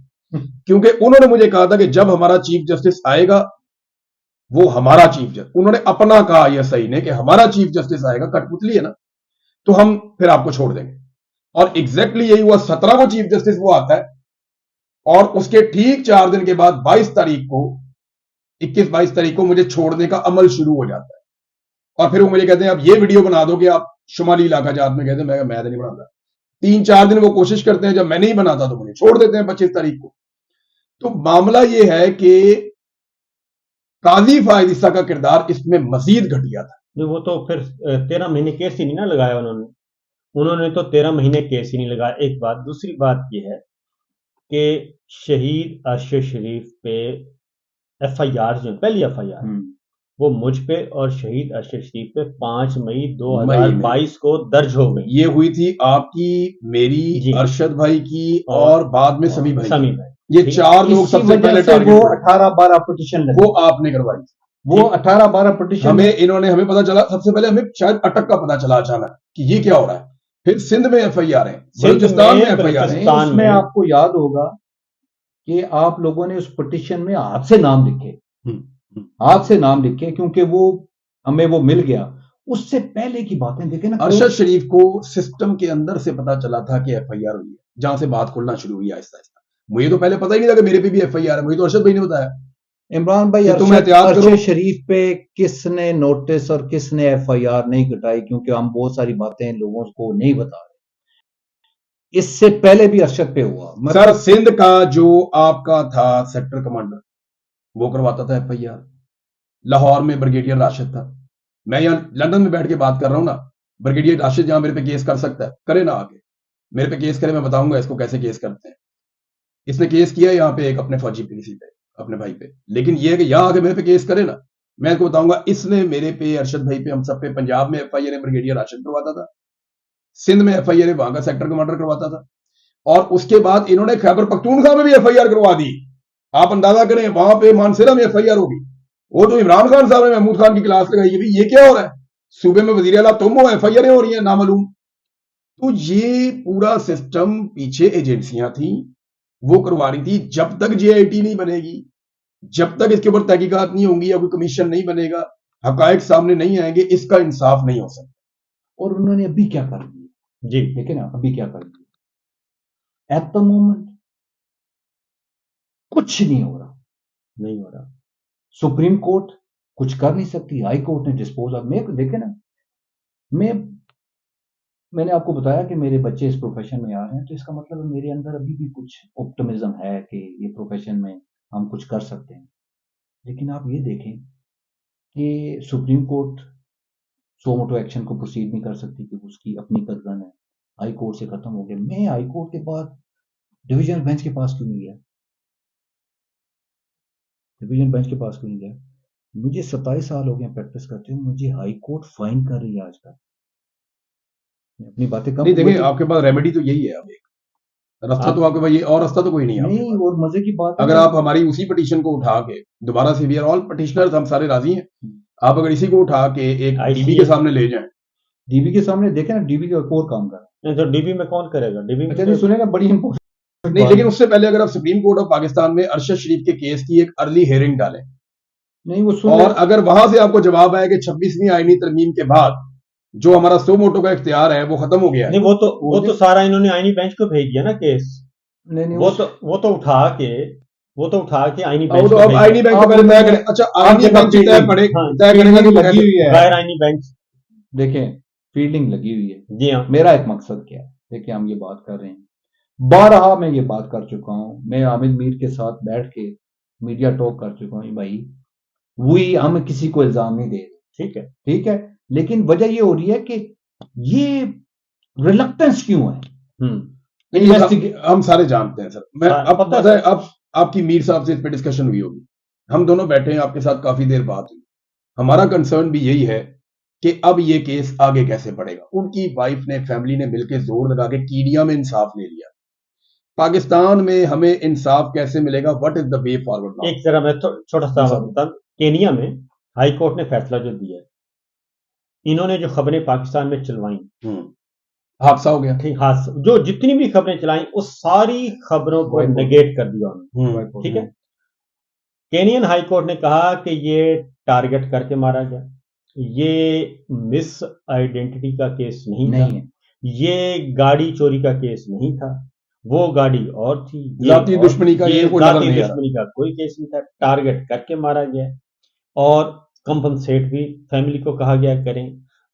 کیونکہ انہوں نے مجھے کہا تھا کہ جب ہمارا چیف جسٹس آئے گا وہ ہمارا چیف جسٹس, انہوں نے اپنا کہا یہ صحیح نے کہ ہمارا چیف جسٹس آئے گا, کٹ پتلی ہے نا, تو ہم پھر آپ کو چھوڑ دیں گے. اور ایگزیکٹلی یہی ہوا. 17 کو چیف جسٹس وہ آتا ہے, اور اس کے ٹھیک 4 دن کے بعد 22 تاریخ کو 21-22 تاریخ کو مجھے چھوڑنے کا عمل شروع ہو جاتا ہے. اور پھر وہ مجھے کہتے ہیں آپ یہ ویڈیو بنا دو کہ آپ شمالی علاقہ جات میں گئے تھے. میں تو نہیں بناتا. 3-4 دن وہ کوشش کرتے ہیں, جب میں نہیں بناتا تو مجھے چھوڑ دیتے ہیں 25 تاریخ کو. تو معاملہ یہ ہے کہ قاضی فائد عیسیٰ کا کردار اس میں مزید گھٹیا تھا.
وہ تو پھر 13 مہینے کیس ہی نہیں نہ لگایا انہوں نے تو 13 مہینے کیس ہی نہیں لگایا. ایک بات. دوسری بات یہ ہے کہ شہید ارشد شریف پہ ایف آئی آر جو پہلی ایف آئی آر وہ مجھ پہ اور شہید ارشد شریف پہ 5 مئی 2022 کو درج ہو گئی.
یہ ہوئی تھی آپ کی, میری, ارشد بھائی کی, اور بعد میں سمی بھائی. یہ 4 لوگ سب سے پہلے
وہ 18-12 پٹیشن
وہ آپ نے کروائی.
وہ 18-12 پٹیشن
ہمیں پتا چلا, سب سے پہلے ہمیں شاید اٹک کا پتا چلا اچانک کہ یہ کیا ہو رہا ہے. پھر سندھ میں ایف آئی آر ہیں, بلوچستان میں ایف آئی آر ہیں.
اس میں آپ کو یاد ہوگا کہ آپ لوگوں نے اس پٹیشن میں ہاتھ سے نام لکھے, ہاتھ سے نام لکھے, کیونکہ وہ ہمیں وہ مل گیا. اس سے پہلے کی باتیں دیکھیں نا.
ارشد شریف کو سسٹم کے اندر سے پتا چلا تھا کہ ایف آئی آر ہوئی ہے, جہاں سے بات کھلنا شروع ہوئی آہستہ آہستہ. مجھے تو پہلے پتہ ہی نہیں تھا کہ میرے پہ بھی ایف آئی آر ہے. مجھے تو ارشد بھائی نے بتایا.
عمران بھائی, ارشد شریف پہ کس نے نوٹس اور کس نے ایف آئی آر نہیں کٹائی؟ کیونکہ ہم بہت ساری باتیں لوگوں کو نہیں بتا رہے. اس سے پہلے بھی ارشد پہ ہوا.
سر سندھ کا جو آپ کا تھا سیکٹر کمانڈر وہ کرواتا تھا ایف آئی آر. لاہور میں بریگیڈیئر راشد تھا. میں یہاں لندن میں بیٹھ کے بات کر رہا ہوں نا, بریگیڈیئر راشد جہاں میرے پہ کیس کر سکتا ہے کرے نا, آگے میرے پہ کیس کرے, میں بتاؤں گا اس کو کیسے کیس کرتے ہیں. اس نے کیس کیا یہاں پہ ایک اپنے فوجی پولیسی پہ, اپنے بھائی پہ, لیکن یہ ہے کہ یہاں آگے میرے پہ کیس کرے نا, میں اس کو بتاؤں گا اس نے میرے پہ, ارشد بھائی پہ, ہم سب پہ پنجاب میں ایف آئی آر بریگیڈیئر راشد کرواتا تھا, سندھ میں ایف آئی آر وہاں کا سیکٹر کمانڈر کرواتا تھا, اور اس کے بعد انہوں نے خیبر پختونخوا میں بھی ایف آئی آر کروا دی. آپ اندازہ کریں وہاں پہ مانسیرا میں ایف آئی آر ہوگی. وہ تو عمران خان صاحب نے محمود خان کی کلاس لگائی ہے, یہ کیا ہو رہا ہے. صوبے میں وزیر اعلیٰ تم ہو، ایف آئی آریں ہو رہی ہیں نامعلوم. تو یہ پورا سسٹم پیچھے ایجنسیاں تھیں وہ کروا رہی تھی. جب تک جے آئی ٹی نہیں بنے گی، جب تک اس کے اوپر تحقیقات نہیں ہوں گی یا کوئی کمیشن نہیں بنے گا، حقائق سامنے نہیں آئیں گے، اس کا انصاف نہیں ہو سکتا.
اور انہوں نے ابھی کیا کر دیا
جی
دیکھیں نا، ابھی کیا کر دیا ایٹ دا مومنٹ کچھ نہیں ہو رہا.
نہیں ہو رہا.
سپریم کورٹ کچھ کر نہیں سکتی، ہائی کورٹ نے ڈسپوز آف. میں دیکھیں نا، میں نے آپ کو بتایا کہ میرے بچے اس پروفیشن میں آ رہے ہیں، تو اس کا مطلب میرے اندر ابھی بھی کچھ آپٹمزم ہے کہ یہ پروفیشن میں ہم کچھ کر سکتے ہیں. لیکن آپ یہ دیکھیں کہ سپریم کورٹ سو موٹو ایکشن کو پروسیڈ نہیں کر سکتی کہ اس کی اپنی کنسرن ہے. ہائی کورٹ سے ختم ہو گیا. میں ہائی کورٹ کے بعد ڈویژن بینچ کے پاس کیوں نہیں گیا؟ ڈویژن بینچ کے پاس کیوں نہیں گیا؟ مجھے 27 سال ہو گئے پریکٹس کرتے ہوئے، مجھے ہائی کورٹ فائن کر رہی ہے آج تک. میں اپنی باتیں کم
نہیں دیکھیں، آپ کے پاس ریمیڈی تو یہی ہے. اب ایک رستہ تو آپ کے پاس یہ اور رستہ تو کوئی نہیں ہے آپ کے
نہیں.
پاس.
اور مزے کی بات
اگر آپ ہماری اسی پٹیشن کو اٹھا کے دوبارہ سے، وی آر آل پٹیشنرز، ہم سارے راضی ہیں، آپ اگر اسی کو اٹھا کے ایک ڈی بی کے سامنے لے جائیں.
ڈی بی کے سامنے دیکھیں نا، ڈی بی کا ایک اور کام کر رہا
نہیں تو ڈی بی میں کون کرے گا؟ ڈی بی
اچھا نہیں سنے نا، بڑی امپورٹنٹ
نہیں، لیکن اس سے پہلے اگر آپ سپریم کورٹ آف پاکستان میں ارشد شریف کے کیس کی ایک ارلی ہیئرنگ ڈالیں،
نہیں وہ سن
اور اگر وہاں سے آپ کو جواب آئے کہ 26ویں آئینی ترمیم کے بعد جو ہمارا سو موٹو کا اختیار ہے وہ ختم ہو گیا ہے.
نہیں، وہ تو سارا انہوں نے آئینی بینچ کو بھیج دیا نا کیس. وہ تو اٹھا کے آئینی بینچ
تو اب آئینی بینچ کو پہلے طے کریں. اچھا آئینی بینچ طے کرے گا کہ
لگی ہوئی ہے.
غیر آئینی بینچ
دیکھیں فیلڈنگ لگی ہوئی ہے.
جی ہاں.
میرا ایک مقصد کیا ہے؟ دیکھیں ہم یہ بات کر رہے ہیں، بارہا میں یہ بات کر چکا ہوں، میں عامر میر کے ساتھ بیٹھ کے میڈیا ٹاک کر چکا ہوں. بھائی وہی ہم کسی کو الزام نہیں دے رہے، ٹھیک ہے، لیکن وجہ یہ ہو رہی ہے کہ یہ ریلکٹنس کیوں ہے؟
ہم سارے جانتے ہیں سر. میں اب پتہ ہے اب آپ کی میر صاحب سے اس پہ ڈسکشن ہوئی ہوگی، ہم دونوں بیٹھے ہیں، آپ کے ساتھ کافی دیر بات ہوئی. ہمارا کنسرن بھی یہی ہے کہ اب یہ کیس آگے کیسے بڑھے گا. ان کی وائف نے، فیملی نے مل کے زور لگا کے کینیا میں انصاف لے لیا. پاکستان میں ہمیں انصاف کیسے ملے گا؟ What is the way forward?
ایک ذرا میں چھوٹا سا بتا، کینیا میں ہائی کورٹ نے فیصلہ جو دیا ہے، انہوں نے جو خبریں پاکستان میں چلوائیں،
حادثہ ہو گیا.
جو جتنی بھی خبریں چلائیں اس ساری خبروں کو نیگیٹ کر دیا انہوں نے. ٹھیک ہے، کینین ہائی کورٹ نے کہا کہ یہ ٹارگٹ کر کے مارا گیا، یہ مس آئیڈینٹی کا کیس نہیں تھا، یہ گاڑی چوری کا کیس نہیں تھا، وہ گاڑی اور تھی،
ذاتی دشمنی کا
ذاتی دشمنی کا کوئی کیس نہیں تھا، ٹارگٹ کر کے مارا گیا. اور کمپنسیٹ بھی فیملی کو کہا گیا کریں،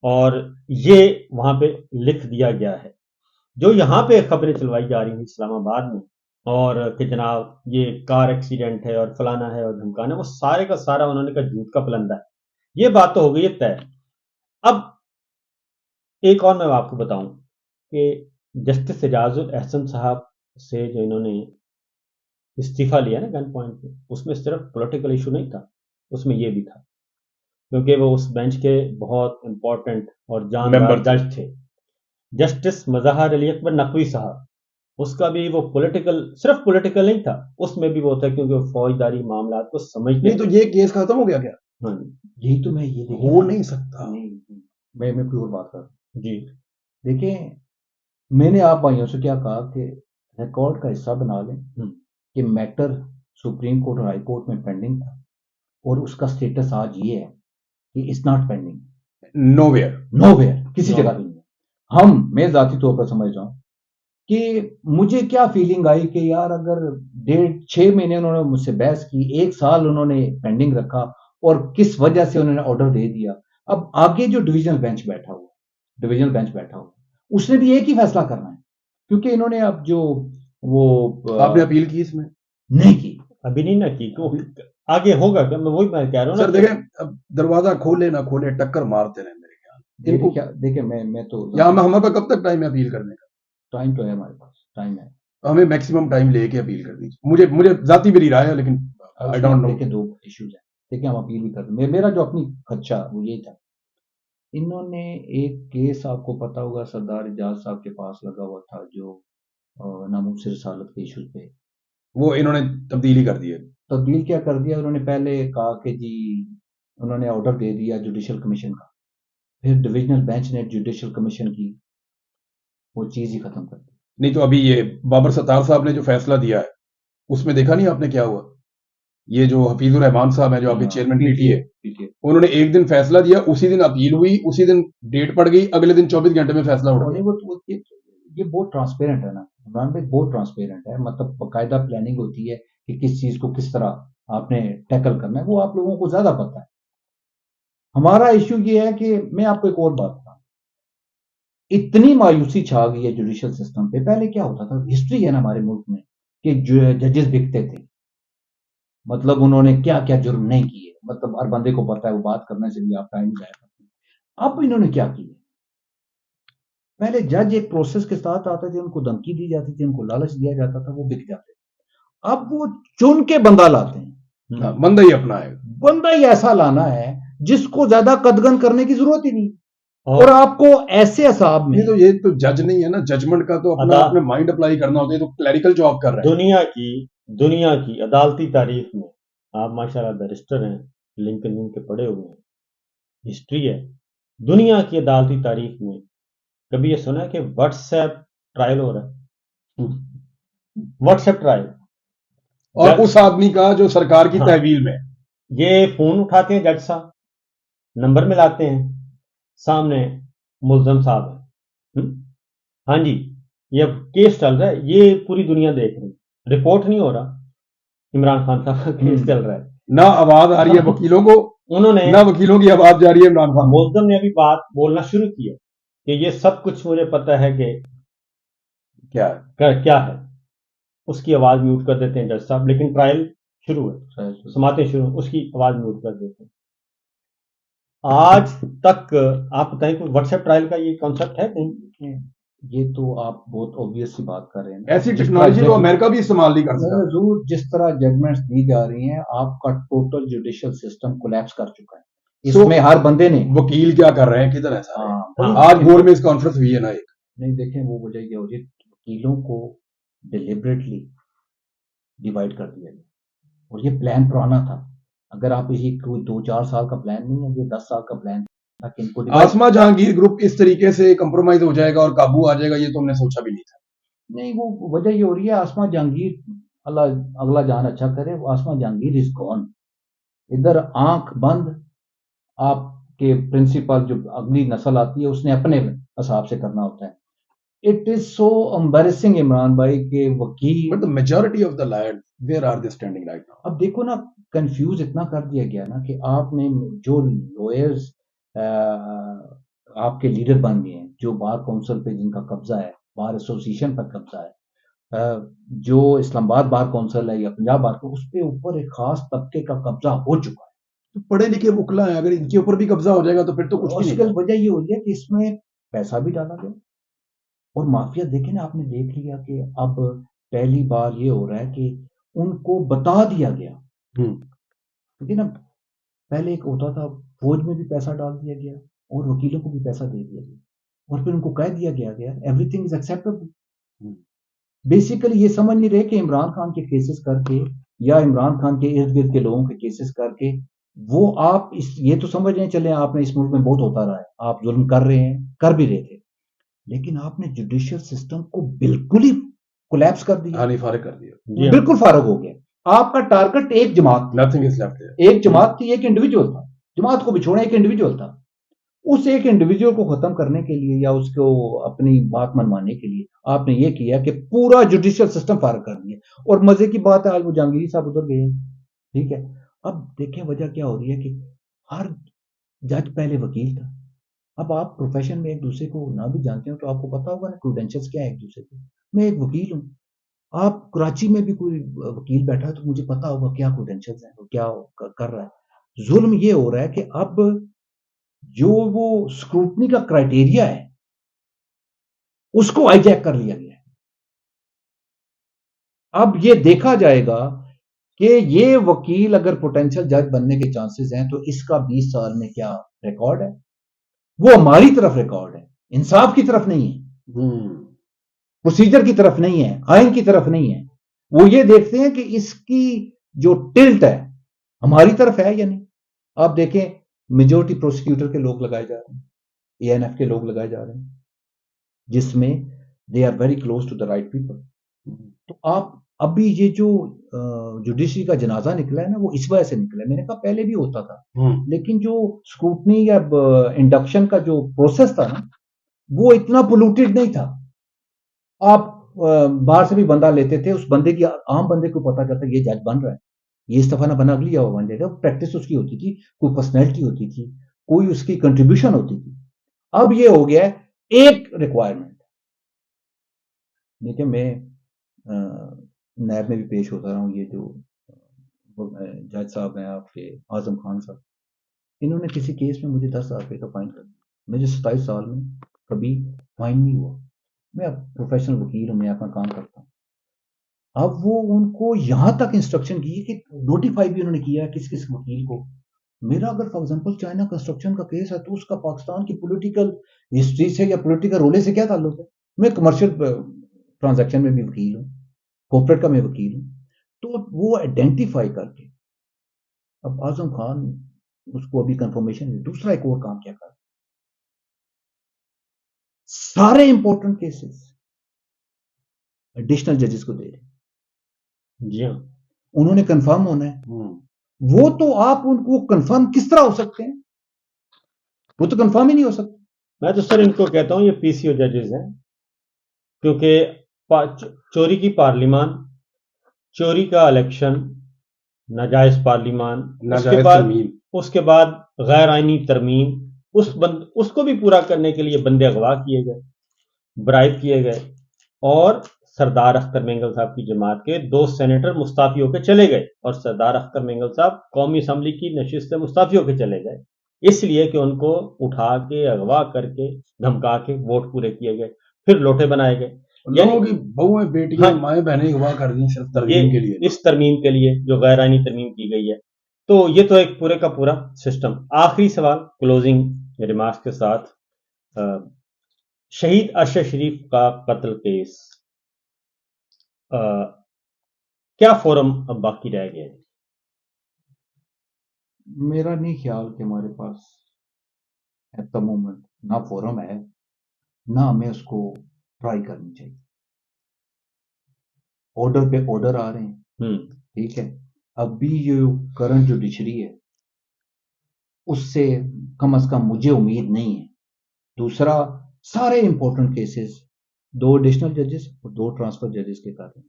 اور یہ وہاں پہ لکھ دیا گیا ہے. جو یہاں پہ خبریں چلوائی جا رہی ہیں اسلام آباد میں، اور کہ جناب یہ کار ایکسیڈنٹ ہے اور فلانا ہے اور دھمکانا ہے، وہ سارے کا سارا انہوں نے کہا جھوٹ کا پلندہ ہے. یہ بات تو ہو گئی ہے طے. اب ایک اور میں آپ کو بتاؤں کہ جسٹس اعجاز الاحسن صاحب سے جو انہوں نے استعفیٰ لیا نا گن پوائنٹ پہ، اس میں صرف پولیٹیکل ایشو نہیں تھا، اس میں یہ بھی تھا کیونکہ وہ اس بینچ کے بہت امپورٹنٹ اور جاندار جج تھے. جسٹس مظہر علی اکبر نقوی صاحب، اس کا بھی وہ پولیٹیکل، صرف پولیٹیکل نہیں تھا، اس میں بھی وہ تھا کیونکہ وہ فوجداری معاملات کو سمجھتے.
نہیں تو یہ کیس ختم ہو گیا کیا؟
ہاں
یہی تو میں یہ
ہو نہیں سکتا.
میں کوئی اور بات کروں.
جی
دیکھیں میں نے آپ بھائیوں سے کیا کہا کہ ریکارڈ کا حصہ بنا لیں کہ میٹر سپریم کورٹ اور ہائی کورٹ میں پینڈنگ تھا، اور اس کا سٹیٹس آج یہ ہے کہ it's not pending, nowhere کسی جگہ بھی نہیں. میں ذاتی طور پر سمجھ رہا ہوں کہ مجھے کیا فیلنگ آئی کہ یار اگر 6 مہینے انہوں نے مجھ سے بحث کی، 1 سال انہوں نے پینڈنگ رکھا، اور کس وجہ سے انہوں نے آرڈر دے دیا. اب آگے جو ڈویژنل بینچ بیٹھا ہوا اس نے بھی ایک ہی فیصلہ کرنا ہے، کیونکہ انہوں نے اب جو وہ
آپ نے اپیل کی، اس میں
نہیں کی،
ابھی نہیں نہ کی، آگے ہوگا کیا؟ میں وہی کہہ رہا ہوں
سر. دیکھیں اب دروازہ کھولے نہ کھولے ٹکر مارتے رہے میرے خیال.
دیکھیں میں تو
یہاں ہمارے پاس کب تک ٹائم ہے اپیل کرنے کا؟
ٹائم تو ہے ہمارے پاس، ٹائم ہے،
ہمیں میکسیمم ٹائم لے کے اپیل کر دیجیے. مجھے ذاتی میری رائے ہے، لیکن آئی ڈونٹ نو.
دیکھیں 2 ایشوز ہیں. دیکھیں ہم اپیل بھی کر دیں. میرا جو اپنی خدشہ وہ یہ تھا، انہوں نے ایک کیس آپ کو پتا ہوگا سردار اعجاز صاحب کے پاس لگا ہوا تھا، جو ناموس رسالت کے ایشوز پہ،
وہ انہوں نے تبدیلی کر دی ہے.
تبدیل کیا کر دیا؟ انہوں نے پہلے کہا کہ جی انہوں نے آرڈر دے دیا جوڈیشل کمیشن کا پھر ڈویژنل بینچ نے جوڈیشل کمیشن کی، وہ چیز ہی ختم کر دی.
نہیں تو ابھی یہ بابر ستار صاحب نے جو فیصلہ دیا ہے اس میں دیکھا نہیں آپ نے کیا ہوا؟ یہ جو حفیظ الرحمان صاحب ہیں جو آپ کے چیئرمین پی ٹی ہے، انہوں نے ایک دن فیصلہ دیا، اسی دن اپیل ہوئی، اسی دن ڈیٹ پڑ گئی، اگلے دن 24 گھنٹے میں فیصلہ اٹھ گیا.
یہ بہت ٹرانسپیرنٹ ہے نا عمران بھائی، بہت ٹرانسپیرنٹ ہے. مطلب باقاعدہ پلاننگ ہوتی ہے کہ کس چیز کو کس طرح آپ نے ٹیکل کرنا ہے، وہ آپ لوگوں کو زیادہ پتا ہے. ہمارا ایشو یہ ہے کہ میں آپ کو ایک اور بات بتاؤں، اتنی مایوسی چھا گئی ہے جوڈیشل سسٹم پہ. پہلے کیا ہوتا تھا، ہسٹری ہے نا ہمارے ملک میں کہ ججز بکتے تھے، مطلب انہوں نے کیا کیا جرم نہیں کیے، مطلب ہر بندے کو پتا ہے، وہ بات کرنے سے بھی آپ ٹائم ضائع کرتے ہیں. اب انہوں نے کیا کیا، پہلے جج ایک پروسیس کے ساتھ آتے تھے، ان کو دھمکی دی جاتی تھی، ان کو لالچ دیا جاتا تھا، وہ بک جاتے تھے. اب وہ چن کے بندہ لاتے ہیں،
بندہ ہی اپنا ہے،
بندہ ہی ایسا لانا ہے جس کو زیادہ قدغن کرنے کی ضرورت ہی نہیں. اور آپ کو ایسے حساب میں،
یہ تو جج نہیں ہے نا، ججمنٹ کا تو اپنا اپنے مائنڈ اپلائی کرنا ہوتا ہے، تو کلیریکل جاب کر رہے ہیں.
دنیا کی عدالتی تاریخ میں آپ ماشاءاللہ بیرسٹر ہیں، لنکن کے پڑھے ہوئے ہیں، ہسٹری ہے. دنیا کی عدالتی تاریخ میں کبھی یہ سنا ہے کہ واٹس ایپ ٹرائل ہو رہا ہے؟ واٹس ایپ ٹرائل،
اور اس آدمی کا جو سرکار کی تحویل میں
یہ فون اٹھاتے ہیں جج صاحب، نمبر ملاتے ہیں، سامنے ملزم صاحب ہے، ہاں جی یہ کیس چل رہا ہے، یہ پوری دنیا دیکھ رہی ہے، رپورٹ نہیں ہو رہا، عمران خان صاحب کا کیس چل رہا ہے،
نہ آواز آ رہی ہے وکیلوں کو،
انہوں نے
نہ وکیلوں کی آواز جا رہی ہے عمران خان.
ملزم نے ابھی بات بولنا شروع کی ہے کہ یہ سب کچھ مجھے پتا ہے کہ کیا ہے، اس کی آواز میوٹ کر دیتے ہیں جج صاحب، لیکن ٹرائل شروع ہے، سماعتیں شروع، اس کی آواز میوٹ کر دیتے ہیں. آج تک آپ بتائیں کہ واٹس ایپ ٹرائل کا یہ کانسیپٹ ہے کہیں؟
یہ تو آپ بہت اوبویس سی بات کر رہے ہیں.
ایسی ٹیکنالوجی تو امریکہ بھی استعمال نہیں کر سکتا.
ضرور جس طرح ججمنٹس دی جا رہی ہیں، آپ کا ٹوٹل جوڈیشل سسٹم کولیپس کر چکا ہے. اس میں ہر بندے نے،
وکیل کیا کر رہے ہیں، کدھر ہے سارے؟ آج گول میں اس کانفرنس ہوئی ہے نا ایک،
نہیں دیکھیں وہ وجہ یہ ہو رہی ہے، وکیلوں کو ڈیلیبریٹلی ڈیوائڈ کر دیا گیا، اور یہ پلان پرانا تھا. اگر آپ اسی کوئی 2-4 سال کا پلان نہیں ہے، یہ 10 سال کا پلان تھا کہ ان کو
آسما جہانگیر گروپ اس طریقے سے کمپرومائز ہو جائے گا اور قابو آ جائے گا، یہ تو ہم نے سوچا بھی نہیں تھا.
نہیں، وہ وجہ یہ ہو رہی ہے، آسما جہانگیر اللہ اگلا جان اچھا کرے، آسما جہانگیر از گون. ادھر آنکھ بند، آپ کے پرنسپل جو اگلی نسل آتی ہے اس نے اپنے حساب سے کرنا ہوتا ہے. It is so embarrassing Imran بھائی کہ وکیل،
but the majority of the land where are they standing right now؟
اب دیکھو نا، کنفیوز اتنا کر دیا گیا نا کہ آپ نے جو لوئرز آپ کے لیڈر بن گئے ہیں، جو بار کونسل پہ جن کا قبضہ ہے، بار ایسوسیشن پر قبضہ ہے، جو اسلام آباد بار کونسل ہے یا پنجاب بار کو، اس پہ اوپر ایک خاص طبقے کا قبضہ ہو چکا ہے.
تو پڑھے لکھے وکلا ہیں، اگر ان کے اوپر بھی قبضہ ہو جائے گا تو پھر تو کچھ بھی نہیں.
وجہ یہ ہو رہی ہے کہ اس میں پیسہ بھی ڈالا گیا، اور مافیا دیکھیں نا، آپ نے دیکھ لیا کہ اب پہلی بار یہ ہو رہا ہے کہ ان کو بتا دیا گیا، کیونکہ نا پہلے ایک ہوتا تھا فوج میں بھی پیسہ ڈال دیا گیا اور وکیلوں کو بھی پیسہ دے دیا گیا، اور پھر ان کو کہہ دیا گیا every thing is acceptable. Basically یہ سمجھ نہیں رہے کہ عمران خان کے کیسز کر کے یا عمران خان کے ارد گرد کے لوگوں کے کیسز کر کے وہ آپ یہ تو سمجھ رہے چلے آپ نے اس ملک میں بہت ہوتا رہا ہے، آپ ظلم کر رہے ہیں، کر بھی رہے تھے، لیکن آپ نے جوڈیشل سسٹم کو بالکل ہی کولیپس کر دیا،
فارغ کر دیا،
بالکل فارغ ہو گیا. آپ کا ٹارگٹ ایک جماعت تھی،
nothing is left there.
ایک جماعت تھی، ایک انڈیویجول تھا، جماعت کو بھی چھوڑیں، ایک انڈیویجول تھا. اس ایک انڈیویجول کو ختم کرنے کے لیے یا اس کو اپنی بات منوانے کے لیے آپ نے یہ کیا کہ پورا جوڈیشل سسٹم فارغ کر دیا. اور مزے کی بات ہے، آج وہ جہانگیری صاحب ادھر گئے ہیں، ٹھیک ہے. اب دیکھیں وجہ کیا ہو رہی ہے کہ ہر جج پہلے وکیل تھا. اب آپ پروفیشن میں ایک دوسرے کو نہ بھی جانتے ہو تو آپ کو پتا ہوگا نا کریڈینشلز کیا ہے ایک دوسرے کے. میں ایک وکیل ہوں، آپ کراچی میں بھی کوئی وکیل بیٹھا ہے تو مجھے پتا ہوگا کیا کریڈینشلز ہیں، وہ کیا کر رہا ہے. ظلم یہ ہو رہا ہے کہ اب جو وہ اسکروٹنی کا کرائٹیریا ہے اس کو آئی جیک کر لیا گیا ہے. اب یہ دیکھا جائے گا کہ یہ وکیل اگر پوٹینشل جج بننے کے چانسز ہیں تو اس کا 20 سال میں کیا ریکارڈ ہے. وہ ہماری طرف ریکارڈ ہے، انصاف کی طرف نہیں ہے، پروسیجر کی طرف نہیں ہے، آئین کی طرف نہیں ہے. وہ یہ دیکھتے ہیں کہ اس کی جو ٹلٹ ہے ہماری طرف ہے یا نہیں. آپ دیکھیں میجورٹی پروسیکیوٹر کے لوگ لگائے جا رہے ہیں، ANF کے لوگ لگائے جا رہے ہیں جس میں they are very close to the right people. تو آپ ابھی یہ جو جوڈیشری کا جنازہ نکلا ہے نا وہ اس وجہ سے نکلا ہے. میں نے کہا پہلے بھی ہوتا تھا لیکن جو اسکروٹنی یا انڈکشن کا جو پروسیس تھا نا وہ اتنا پولوٹیڈ نہیں تھا. آپ باہر سے بھی بندہ لیتے تھے, اس بندے کی عام بندے کو پتا چلتا یہ جج بن رہا ہے, یہ اس دفعہ نہ بنا اگلی دفعہ بن جائے گا. پریکٹس اس کی ہوتی تھی, کوئی پرسنالٹی ہوتی تھی, کوئی اس کی کنٹریبیوشن ہوتی تھی. اب یہ ہو گیا ہے ایک ریکوائرمنٹ. دیکھیں میں نیب میں بھی پیش ہوتا رہا ہوں, یہ جو جج صاحب ہیں آپ کے اعظم خان صاحب, انہوں نے کسی کیس میں مجھے 10,000 روپے کا فائن کر دیا. مجھے 27 سال میں کبھی فائن نہیں ہوا. میں اب پروفیشنل وکیل ہوں, میں اپنا کام کرتا ہوں. اب وہ ان کو یہاں تک انسٹرکشن کی کہ نوٹیفائی بھی انہوں نے کیا کس کس وکیل کو. میرا اگر فار ایگزامپل چائنا کنسٹرکشن کا کیس ہے تو اس کا پاکستان کی پولیٹیکل ہسٹری سے یا پولیٹیکل رولے سے کیا تعلق ہے؟ میں کمرشل ٹرانزیکشن میں بھی وکیل ہوں, کوپریٹ کا میں وکیل ہوں. تو وہ آئیڈینٹیفائی کر کے اب اعظم خان اس کو ابھی کنفرمیشن ہے. دوسرا ایک اور کام کیا کر, سارے امپورٹنٹ کیسز ایڈیشنل ججز کو دے رہے ہیں.
جی ہاں,
انہوں نے کنفرم ہونا ہے. وہ تو آپ ان کو کنفرم کس طرح ہو سکتے ہیں؟ وہ تو کنفرم ہی نہیں ہو سکتے.
میں تو سر ان کو کہتا ہوں یہ PCO ججز ہیں, کیونکہ چوری کی پارلیمان, چوری کا الیکشن, ناجائز پارلیمان, اس کے بعد غیر آئینی ترمیم, اس کو بھی پورا کرنے کے لیے بندے اغوا کیے گئے, برائب کیے گئے, اور سردار اختر مینگل صاحب کی جماعت کے 2 سینیٹر مستعفی ہو کے چلے گئے, اور سردار اختر مینگل صاحب قومی اسمبلی کی نشست سے مستعفی ہو کے چلے گئے اس لیے کہ ان کو اٹھا کے اغوا کر کے دھمکا کے ووٹ پورے کیے گئے, پھر لوٹے بنائے گئے.
لوگوں کی بہویں بیٹیاں مائیں بہنیں اغوا کر دیں صرف ترمیم کے لیے,
اس ترمیم کے لیے جو غیر آئینی ترمیم کی گئی ہے. تو یہ تو ایک پورے کا پورا سسٹم. آخری سوال کلوزنگ ریمارکس کے ساتھ, شہید ارشد شریف کا قتل کیس کیا فورم اب باقی رہ گیا ہے؟
میرا نہیں خیال کہ ہمارے پاس ایٹ دا مومنٹ نہ فورم ہے نہ ہمیں اس کو ٹرائی کرنی چاہیے. آرڈر پہ آرڈر آ رہے ہیں, ٹھیک ہے. اب بھی جو کرنٹ جوڈیشری ہے اس سے کم از کم مجھے امید نہیں ہے. دوسرا, سارے امپورٹنٹ کیسز 2 ایڈیشنل ججز اور 2 ٹرانسفر ججز کے کر رہے ہیں.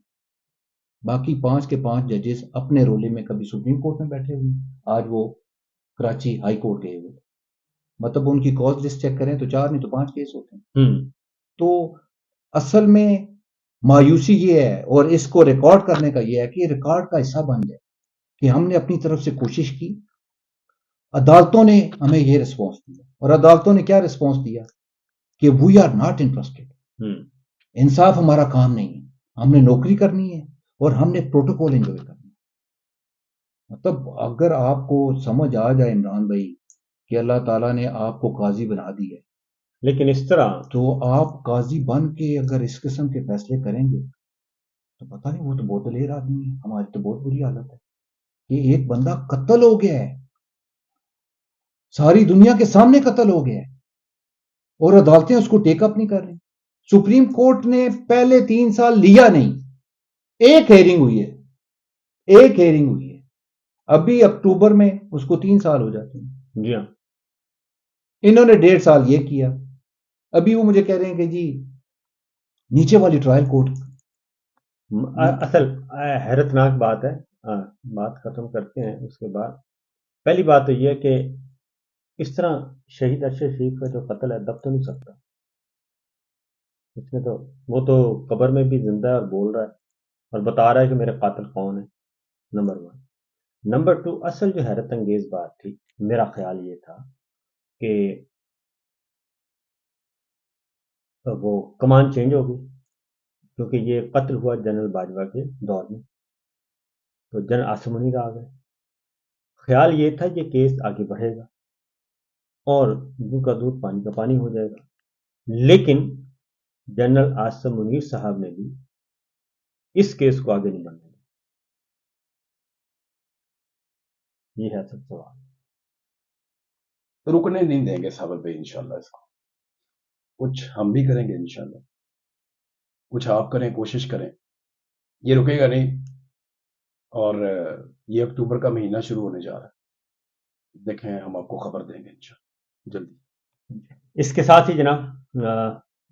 باقی 5 کے 5 ججز اپنے رولے میں کبھی سپریم کورٹ میں بیٹھے ہوئے, آج وہ کراچی ہائی کورٹ گئے ہوئے. مطلب ان کی کاز لسٹ چیک کریں تو 4 نہیں تو 5 کیس ہوتے ہیں. تو اصل میں مایوسی یہ ہے, اور اس کو ریکارڈ کرنے کا یہ ہے کہ ریکارڈ کا حصہ بن جائے کہ ہم نے اپنی طرف سے کوشش کی, عدالتوں نے ہمیں یہ رسپانس دیا, اور عدالتوں نے کیا رسپانس دیا کہ وی آر ناٹ انٹرسٹڈ. انصاف ہمارا کام نہیں ہے, ہم نے نوکری کرنی ہے اور ہم نے پروٹوکول انجوائے کرنا ہے. مطلب اگر آپ کو سمجھ آ جائے عمران بھائی کہ اللہ تعالیٰ نے آپ کو قاضی بنا دی ہے,
لیکن اس طرح
تو آپ قاضی بن کے اگر اس قسم کے فیصلے کریں گے تو پتہ نہیں, وہ تو بہت دلیر آدمی ہے. ہماری تو بہت بری حالت ہے کہ ایک بندہ قتل ہو گیا ہے, ساری دنیا کے سامنے قتل ہو گیا ہے, اور عدالتیں اس کو ٹیک اپ نہیں کر رہی. سپریم کورٹ نے پہلے 3 سال لیا نہیں, ایک ہیئرنگ ہوئی ہے, ایک ہیئرنگ ہوئی ہے. ابھی اکتوبر میں اس کو 3 سال ہو جاتے ہیں.
جی ہاں,
انہوں نے 1.5 سال یہ کیا. ابھی وہ مجھے کہہ رہے ہیں کہ جی نیچے والی ٹرائل کورٹ.
اصل حیرت ناک بات ہے. بات ختم کرتے ہیں اس کے بعد. پہلی بات تو یہ کہ اس طرح شہید ارشد شریف کا جو قتل ہے دب تو نہیں سکتا. اس میں تو وہ تو قبر میں بھی زندہ ہے اور بول رہا ہے اور بتا رہا ہے کہ میرے قاتل کون ہے. نمبر 1. نمبر 2, اصل جو حیرت انگیز بات تھی, میرا خیال یہ تھا کہ وہ کمان چینج ہو گئی, کیونکہ یہ قتل ہوا جنرل باجوہ کے دور میں, تو جنرل عاصم منیر آ گئے. خیال یہ تھا یہ کیس آگے بڑھے گا اور دودھ کا دودھ پانی کا پانی ہو جائے گا, لیکن جنرل عاصم منیر صاحب نے بھی اس کیس کو آگے نہیں بڑھنے دیا. یہ ہے سب سوال.
رکنے نہیں دیں گے صابر بھائی انشاءاللہ اس کو. کچھ ہم بھی کریں گے انشاءاللہ، کچھ آپ کریں، کوشش کریں، یہ رکے گا نہیں. اور یہ اکتوبر کا مہینہ شروع ہونے جا رہا ہے، دیکھیں ہم آپ کو خبر دیں گے انشاءاللہ جلدی.
اس کے ساتھ ہی جناب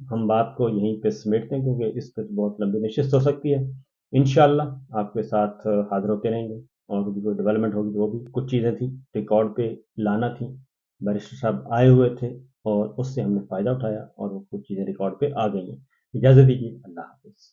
ہم بات کو یہیں پہ سمیٹتے ہیں، کیونکہ اس پہ بہت لمبی نشست ہو سکتی ہے. انشاءاللہ آپ کے ساتھ حاضر ہوتے رہیں گے، اور بھی کوئی ڈیولپمنٹ ہوگی، وہ بھی کچھ چیزیں تھیں ریکارڈ پہ لانا تھی. بیرسٹر صاحب آئے ہوئے تھے اور اس سے ہم نے فائدہ اٹھایا، اور وہ کچھ چیزیں ریکارڈ پہ آ گئی ہیں. اجازت دیجیے، اللہ حافظ.